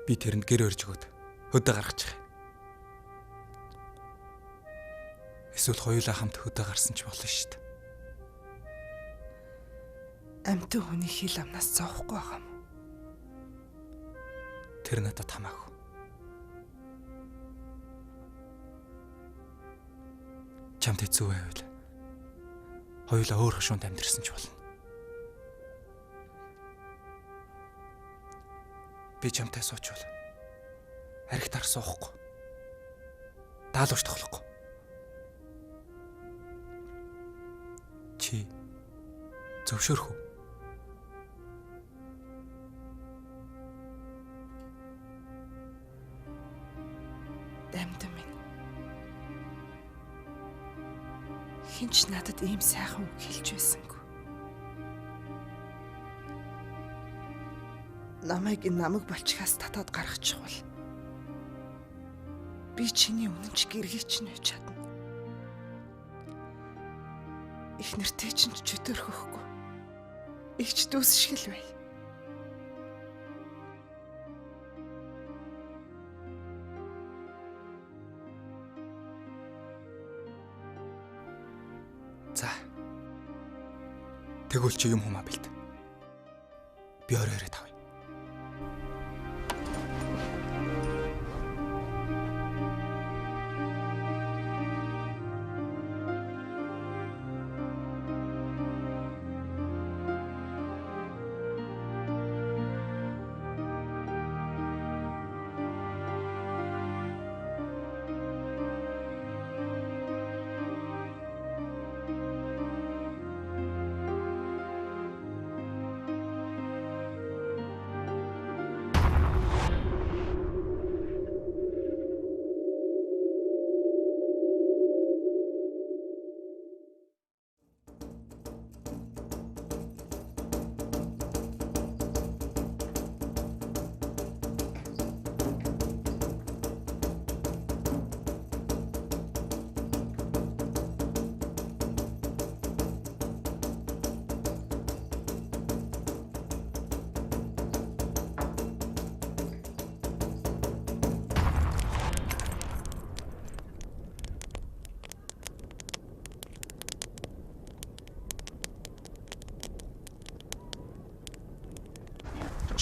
Би тэрэнд гэр өрж өгöd хөдөө гаргачих. Эсвэл хоёулаа хамт хөдөө гарсан ч болно шүү дээ. Амьтан хүний хил амнаас зовхгүй байгаа юм. Тэр надад хамаагүй. Чамд хэцүү байвал хоёулаа өөр хошуунд амьдэрсэн ч болно. Би чамтай суучвал архитар суухгүй. Даалгавч тоглохгүй. Чи зөвшөөрөх үү? Амьтан минь. Хинч надад ийм сайхан үг хэлж байсангүй. Намайг болчихоос татаад гаргачихвал би чиний үнэнч гэргийг чинь үйж чадна. Их нэртэй чинь чөтөрхөхгүй. Игч дүүс шиг л бай. За. Тэгвэл чи юм хумаа бэлт. Би орой тавь.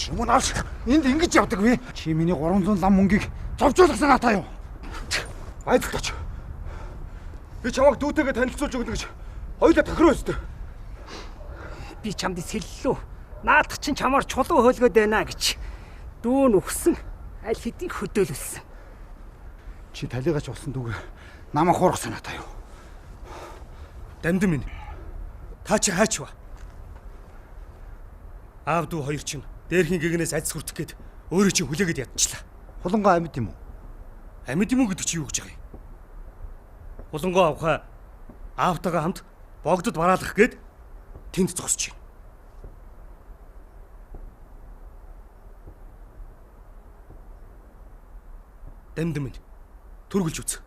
Шүмэн алш энд ингэж явдаг вэ? Чи миний 300 лам мөнгийг зовжуулсан атаа юу? Айдагч. Би чамайг дүүтэйгээ танилцуулж өгнө гэж хоёулаа тохироо өстө. Би чамд сэллүү. Наадах чинь чамаар чулуу хөөлгöd байна гэж. Дүүн өгсөн. Аль хэдийн хөдөөлүүлсэн. Чи талигач болсон дүүгээ намайг хуургасан атаа юу? Дамдан минь. Та чи хаач ба? Аав дүү хоёр чинь дээрхийн гэгнээс адс хүртэх гээд өөрөө чинь хүлээгээд ядчихлаа. Хулангай амьд юм уу? Амьд юм уу гэдэг чи юу гэж байгаа юм? Хулангай авахаа аавтайгаа хамт богдод бараалах гээд тэнд зогсож байна. Дамдан минь. Түргэлж үз.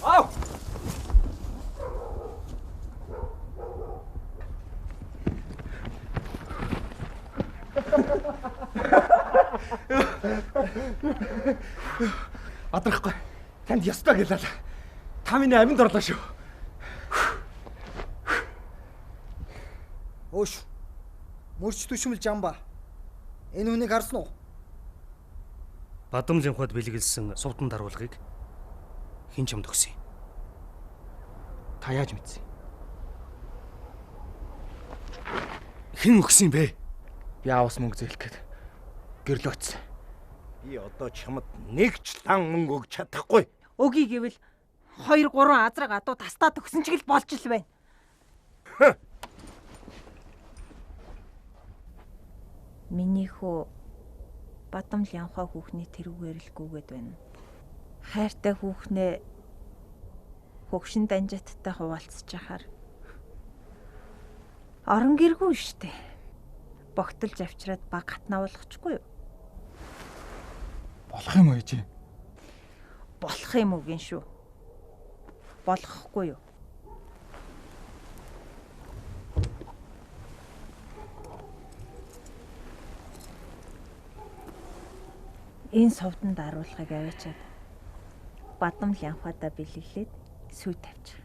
Аав! Адрахгүй. Танд ястаа гэлээ. Та миний аминд орлоо шүү. Өөш. Мөрч түшмэл жамба. Энэ хүнийг харсан уу? Бадамлын хот бэлгэлсэн сувдан даруулгыг хэн ч юмд өгсөн. Та яаж мэдсэн? Хэн өгсөн бэ? Би аавс мөнгө зээлгээд гэрлөөц. Би одоо чамд нэг ч лан мөнгө өгч чадахгүй. Өгье гэвэл 2 3 азраг адуу тастаад өгсөн ч гэл болж л байна. Миний хүү Бадам Лянхаа хүүхний тэрүүгээр л гүгээд байна. Хайртай хүүхнээ хөгшин Данжаттай хуваалцж яхаар орон гэргүй штэ. Богтолж авчираад баг хатнаа болгочихгүй юу? Болох юм уу ээж? Болох юм уу гин шүү. Болгохгүй юу? Энэ совдонд аруулахыг аваачаад Бадам Лянхаадаа бэлэглээд сүй тавьчих.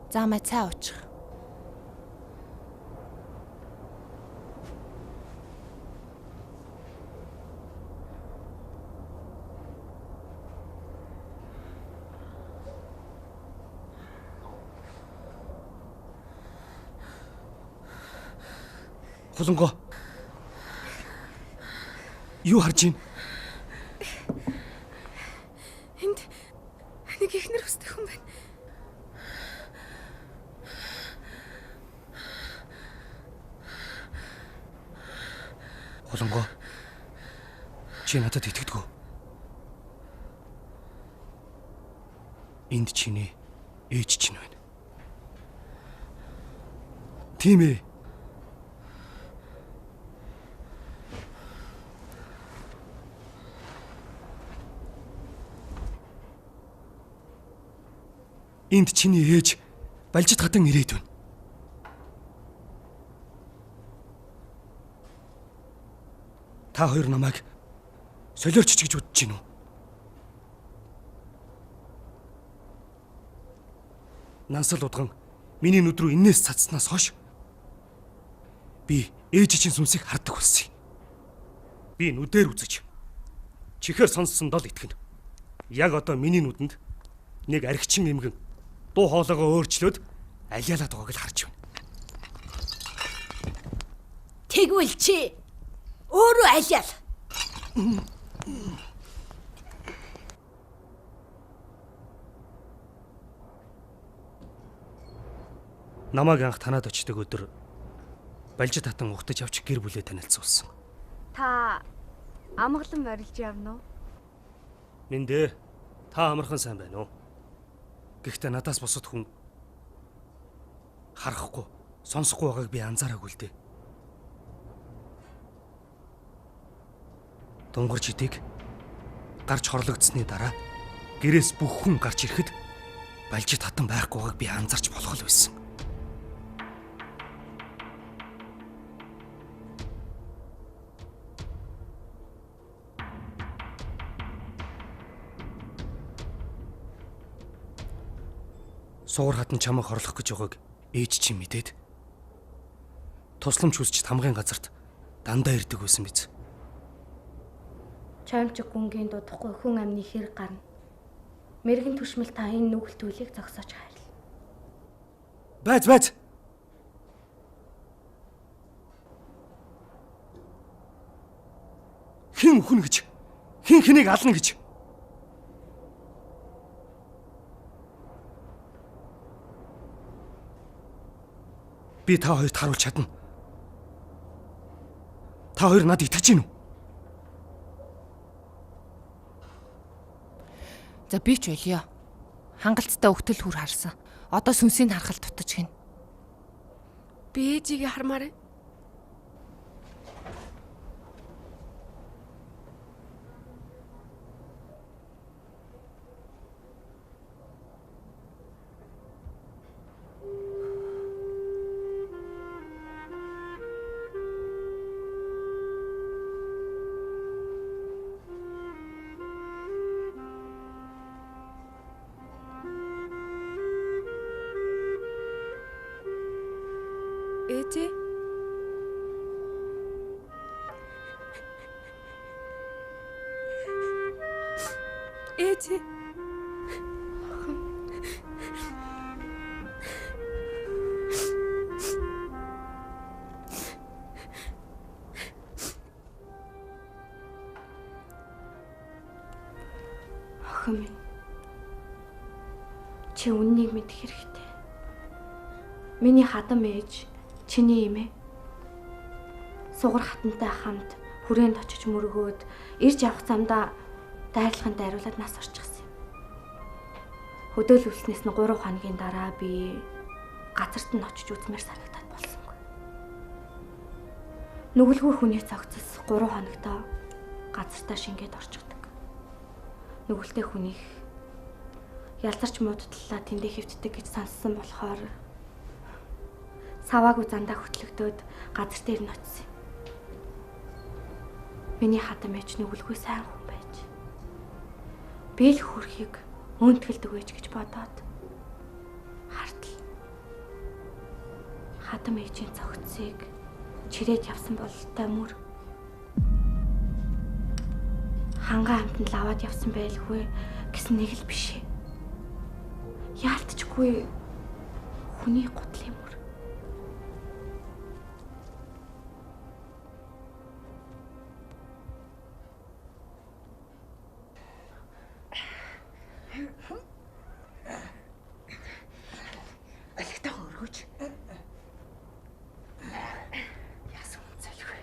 За мэ цаа уучих. Хуланго. Юу харж байна? Энд нэг ихнэр өстэй хүн байна. Хуланго. Чи надад итгэдэг үү? Энд чиний ээж чинь байна. Тийм ээ. Энд чиний ээж Балжид хатан ирээд байна. Та хоёр намайг солиорч ч гэж бодож гинүү. Нансал удган миний нүд рүү инээс цацснаас хойш би ээж чинь сүнсийг хардаг болсон юм. Би нүдээр үзэж чихээр сонссон дол итгэнэ. Яг одоо миний нүдэнд нэг архичин эмгэн дуу хоолойгоо өөрчлөөд алиалаад байгааг л харж байна. Тэгвэл чи өөрөө алиал. Намайг анх танаад очдог өдөр Балжид хатан ухтаж авч гэр бүлээ танилцуулсан. Та амгалан барилж явна уу? Миндээ та амархан сайн байна уу? Гэхдээ надаас бусад хүн харахгүй, сонсохгүй байгааг би анзаараагүй л дээ. Дунгар жидийг гарч хорлогдсны дараа гэрээс бүх хүн гарч ирэхэд Балжид хатан байхгүй байгааг би анзарч болох л байсан. Суур хатан чамайг хорлох гэж байгааг ээж чинь мэдээд тусламж хүсч тамгын газарт дандаа ирдэг байсан биз. Чамчиг гүнгийн дуудахгүй хүн амны хэрэг гарна. Мэргэн түшмэл та энэ нүгэлтүүлийг зогсоож хайрл. Байц. Хэн өхнө гэж? Хэн хэнийг ална гэж? Би та хоёрт харуулж чадна. Та хоёр надад итгэж гин үү? За би ч болио. Хангалттай өгтөл хүр харсан. Одоо сүнсийг харахад дутаж гин. Би ээжигээ хармаар. Ээж. Охин минь. Чи үннийг мэдэх хэрэгтэй. Миний хадам ээж чиний эмээ. Сугар хатантай хамт хүрээнд очиж мөргөөд ирж явах замдаа дайрлагын дайруулаад нас орчихсон юм. Хөдөөлөвснээс нь 3 хоногийн дараа би газарт нь очиж үзмээр санагдаад болсонгүй. Нүгэлгүй хүний цогцос 3 хоногтоо газартаа шингээд орчихдог. Нүгэлтэй хүнийх ялзарч муудтлаа тэндээ хэвтдэг гэж сонссон болохоор саваагүй зандаа хөтлөгдөөд газар дээр нь очив. Миний хатам ээж нүгэлгүй сайн хүн байж. Би л хүрхийг өөнтгэлдэг байж гэж бодоод хартал. Хатам ээжийн цогцсыг чирээд явсан бололтой мөр. Хангаа амтнд л аваад явсан байлгүй гэсэн нэг л биш. Яалтчгүй хүний гутлын мөр. Алигтайгаа өргөж. Яасан үнцэлгүй.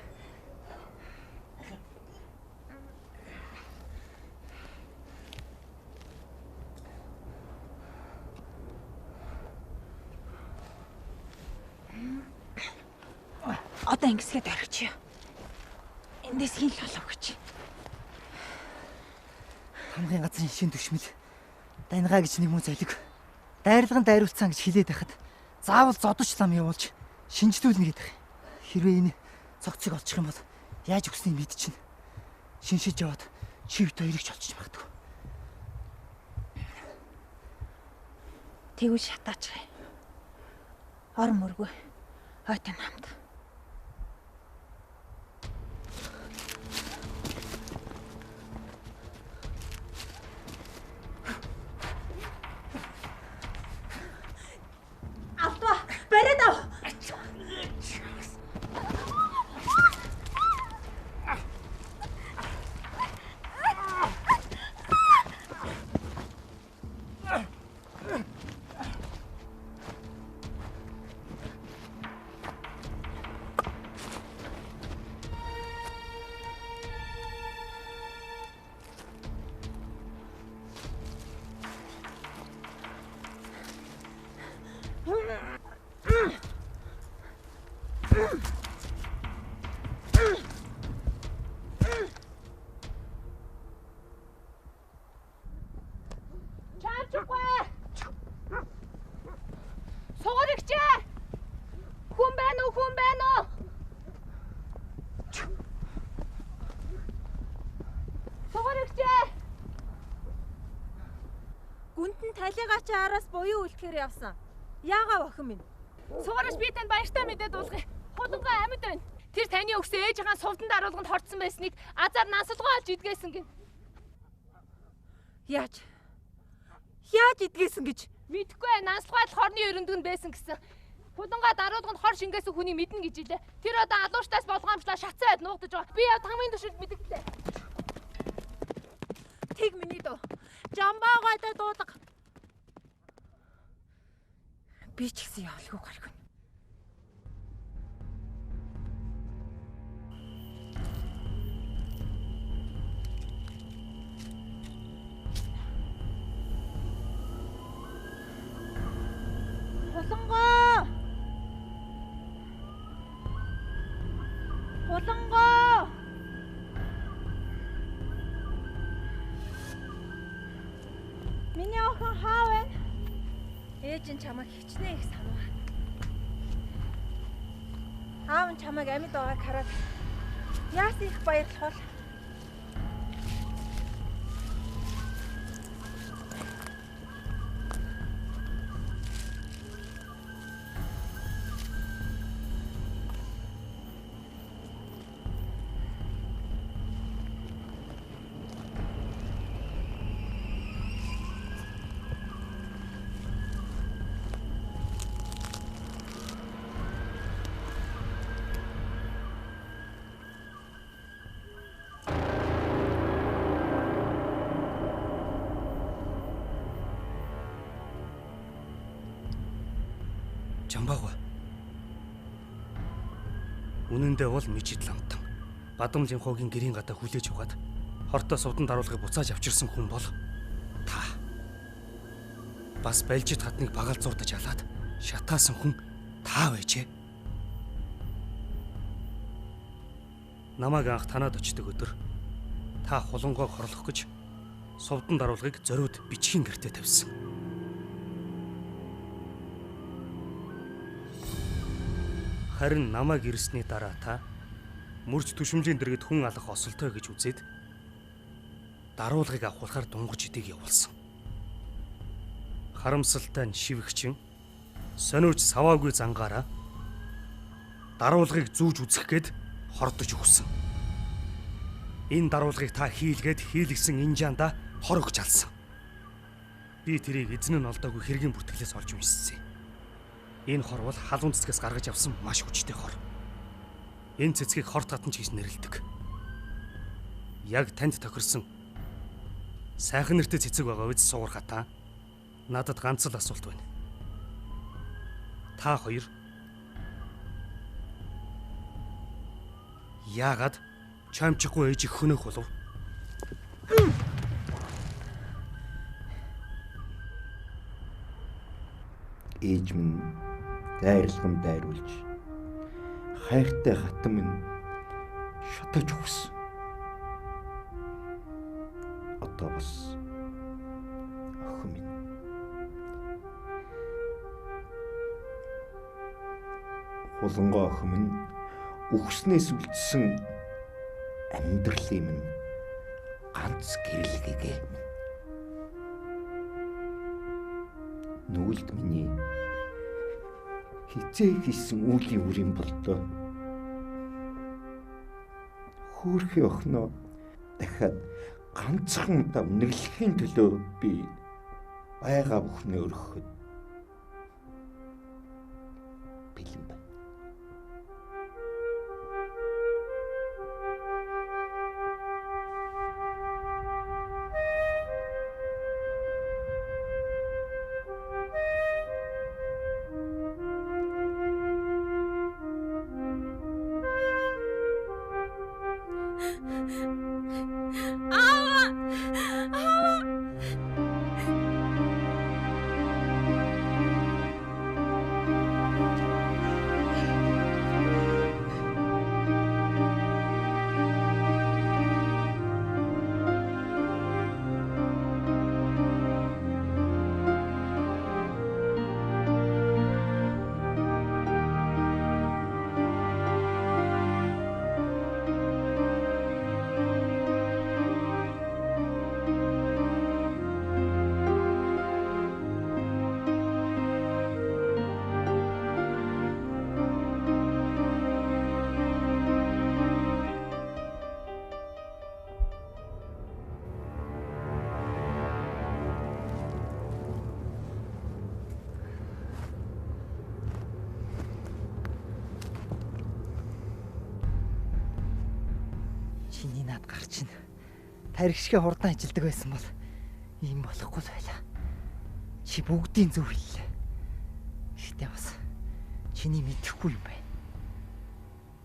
Одоо ингэсгээд орхичихё. Эндээс хин л болов гэж. Хамгийн газрын шин төшмөл даньгаа гэж нэг муу золиг дайрлагын дайруулсан гэж хэлээд байхад заавал зодож лам явуулж шинжлүүлнэ гэдэг. Хэрвээ энэ цогцыг олчих юм бол яаж өгснийг мэдчихнэ. Шиншиж яваад чивд хоёрыг ч олчих магадгүй. Тэгвэл шатаач. Ор мөргөө. Хойтой намд. Алдва. Бариад ав. Гүнтэн талигаач араас буюу үлдэхээр явсан. Яагаа охин минь? Сугараш би танд баяртай мэдээд дуулгая. Хулангаа амьд байна. Тэр таны өгсөн ээжийн сувдан даруулганд хорцсон байсныг азар насалгаа олж идгээсэн гин. Яаж? Яаж идгээсэн гэж? Мэдхгүй насалгаа л хорны өрөндгөнд байсан гэсэн. Хулангаа даруулганд хор шингээсэн хүний мэднэ гэж илээ. Тэр одоо алууртаас болгоомжлаа шатсаад нуугдаж байгаа. Би яв тамгийн төшөлд мэдгэлээ. Тэг миний дөө. Жамбаагайдаа дуудаг. Би ч гэсэн явуулгүй гаргүй. Хулангоо! Хулангоо! Миний охин хаа вэ? Ээж нь чамайг хичнээн их санав. Аав нь чамайг амьд байгааг хараад яасан их баярлах бол. хамаагүй. Үнэн дээр бол Мижид ламтан Бадамлын хоогийн гэрийн гадаа хүлээж угаад хортоо сувдан даруулгыг буцааж авчирсан хүн бол та. Бас Балжид хатныг багалзуурдаж алаад шатаасан хүн та байжээ. Намайг анх танаад очдөг өдөр та хулангойг хорлох гэж сувдан даруулгыг зориуд бичгийн гэртээ тавьсан. Харин намайг ирсний дараа та мөрж түшмжийн дэргэд хүн алах осолтой гэж үзээд даруулгыг авахлахаар дунгаж идэг явуулсан. Харамсалтай нь шивгчин сониуч саваагүй зангаараа даруулгыг зүүж үзэх гээд хордож өгсөн. Энэ даруулгыг та хийлгээд хийлгсэн инжаанда хор өгч алсан. Би тэрийг эзэн нь олдоогүй хэргийн бүртгэлээс олж уншсан. Энэ хор бол халуун цэцгээс гаргаж авсан маш хүчтэй хор. Энэ цэцгийг хорт хатанч гэж нэрлэдэг. Яг танд тохирсон сайхан нэртэй цэцэг байгаа үз суур хатаа. Надад ганц л асуулт байна. Та хоёр яагаад чамчихгүй ээжийг хөнөөх болов? Ээж минь дайрлаган дайруулж хайртай хатан минь шатаж өгсөн. Одоо бас охин минь хулангой охин минь үхснээс үлдсэн амьдралын минь ганц гэрэлгээгээ нүгэлд миний хизээ хийсэн үлийн үрийн болдоо хөөрхий охиноо дахиад ганцхан удаа үнэрлэхийн төлөө би байгаа бүхнээ өргөхөд бэлэн байна. Чиний над гар чинь тархишгээ хурдан ажилдаг байсан бол ийм болохгүй л байлаа. Чи бүгдийн зөв хэллээ. Гэхдээ бас чиний мэдэхгүй юм байна.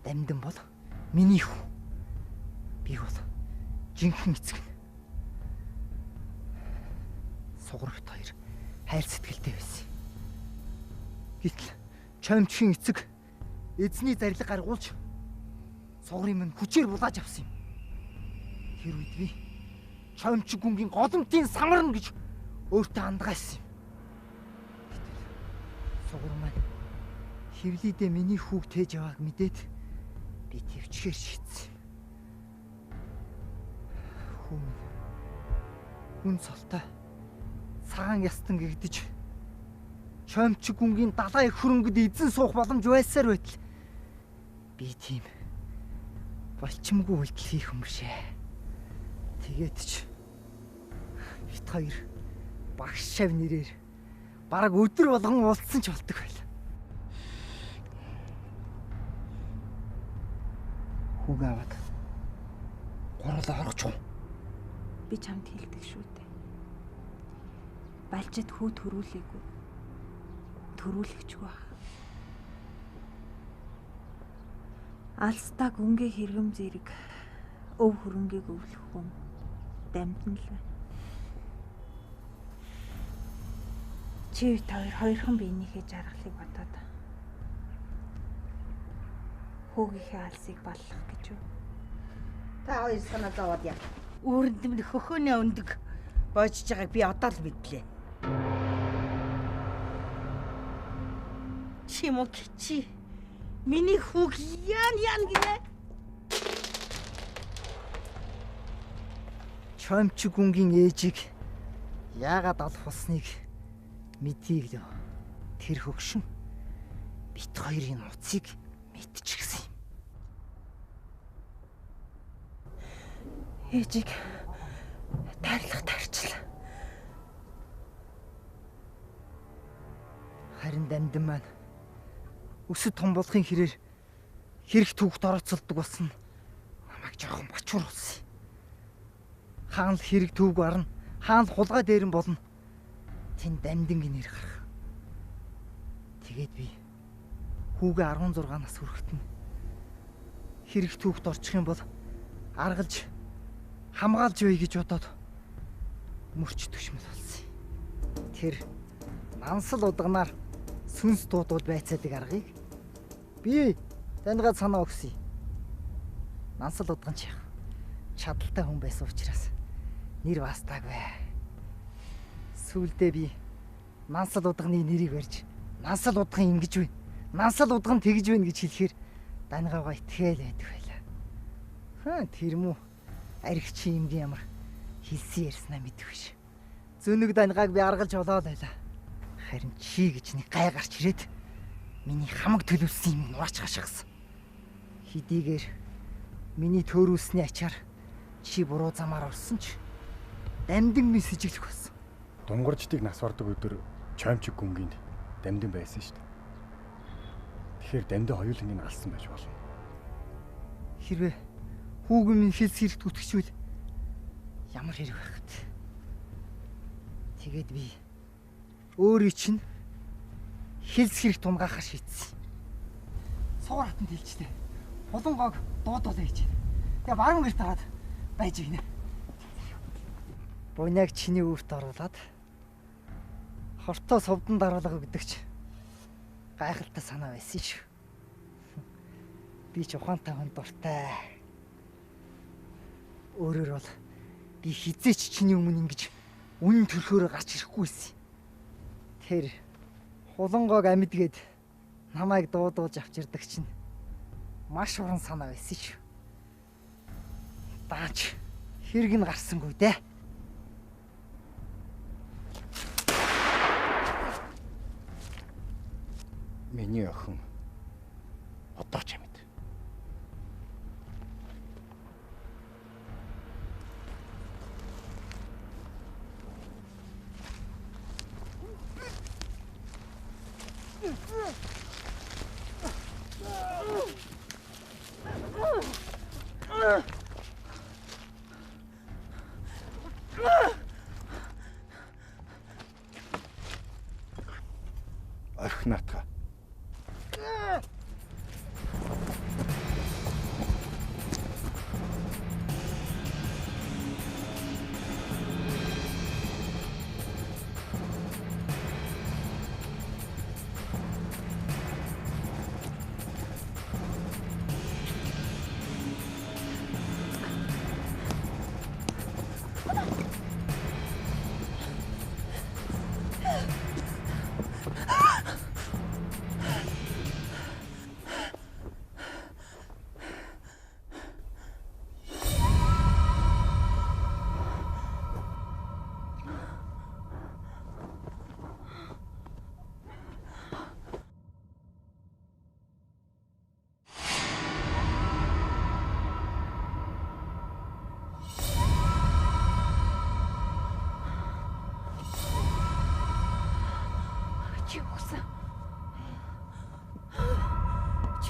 Дамдан бол миний хүү. Би бол жинхэнэ эцэг. Суграгт хоёр хайр сэтгэлтэй байсан. Гэтэл чамчгийн эцэг эзний зарлиг гаргуулж сугрын минь хүчээр булааж авсан юм. Тэр үед би чамчиг гүнгийн голомтын самарна гэж өөртөө андгаасан юм. Сугар маань хевлийдээ миний хүүг тээж явааг мэдээд би төвчгээр шийдсэн юм. Хүн солтой цагаан ястан гэгдэж чамчиг гүнгийн далайн хөрөнгөд эзэн суух боломж байсаар байтал би тийм болчимгүй үйлдэл хийх юм шээ. Тэгээд ч бит хоёр багш шав нэрээр бараг өдөр болгон уулзсан ч болдог байл. Хүүг аваад гурлаа орох юм. Би чамд хэлдэг шүү дээ. Балжид хүү төрүүлээгүй. Төрүүлэгчгүй бах. Алстаг өнгээ хэрэгэм зэрэг өв хөрөнгийг өвлөх хүн дамжин л байна. Чи хоёрхан биенийхээ жаргалыг бодоод хүүгийнхээ алсыг баллах гэж юу? Та хоёр санаа зовоод яа. Үүрэнд минь хөхөөнөө өндөг боожж байгааг би одоо л мэдлээ. Чи мөн чи миний хүүг яан гинэ. Чомч гүнгийн ээжийг яагаад алах болсныг мэдгийг л тэр хөгшин бит хоёрын нууцыг мэдчихсэн юм. Ээжийг тарлах тарчлаа. Харин дамдан маань өсөд том болохын хэрээр хэрэг түүхт орооцолдог болсон намайг жоохон бочууруулсан. Хаан л хэрэг түүг барна, хаан л хулгай дээрэн болно. Тэн дамдангийн нэр гарах. Тэгээд би хүүгээ 16 нас хүрэхэд нь хэрэг түүхт орчих юм бол аргалж хамгаалж бай гэж бодоод мөрч төшмөл болсон. Тэр нансал удганаар сүнс дуудууд байцаадаг аргыг би таньгаад санаа өгсөн. Нансал удган чадaltaй хүн байсан учраас нэр бастааг бай. Сүүлдээ би нансал удганы нэрийг барьж нансал удган ингэж вэ? Нансал удган тэгж вэ гэж хэлэхээр даньгаагаа итгээл байдаг байлаа. Тэр мүү аригчийн юмгийн ямар хэлсэн ярьснаа мэдвэ ш. Зөнөг даньгааг би аргалж олоод байлаа. Харин чи гэж нэг гай гарч ирээд миний хамаг төлөвлөсөн юм нураач хашгирсан. Хэдийгээр миний төөрүүлсний ачаар чи буруу замаар орсон ч дамдан минь сэжиглэх болсон. Дунгорждыг нас бардаг өдөр чомчиг гүнгинд дамдан байсан шүү дээ. Тэгэхээр дамдан хоёулангийн алсан байж болно. Хэрвээ хүүг минь хэлс хэрэгт үтгэжвэл ямар хэрэг байх вэ? Тэгээд би өөрийн чинь хэлс хэрэг тунгаахаар шийдсэн. Сугар хатанд хэлжтэй. Хулангойг дуудуулаа гэж. Тэгээ баруун гэрт хараад байж гинэ. Буйнаг чиний үүрт оруулаад хортоо совдон дараалга гэдэгч гайхалтай санаа байсан шүү. Би ч ухаантай хүн дуртай. Өөрөөр бол би хизээч чиний өмнө ингэж үнэн төрхөөрөө гарч ирэхгүйсэн. Тэр хулангойг амьдгээд намайг дуудуулж авчирдаг чинь маш уран санаа байсан шүү. Даач хэрэг нь гарсангүй дээ. Миний охин одоо ч амьд. Ахнатга.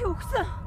Чи өгсөн.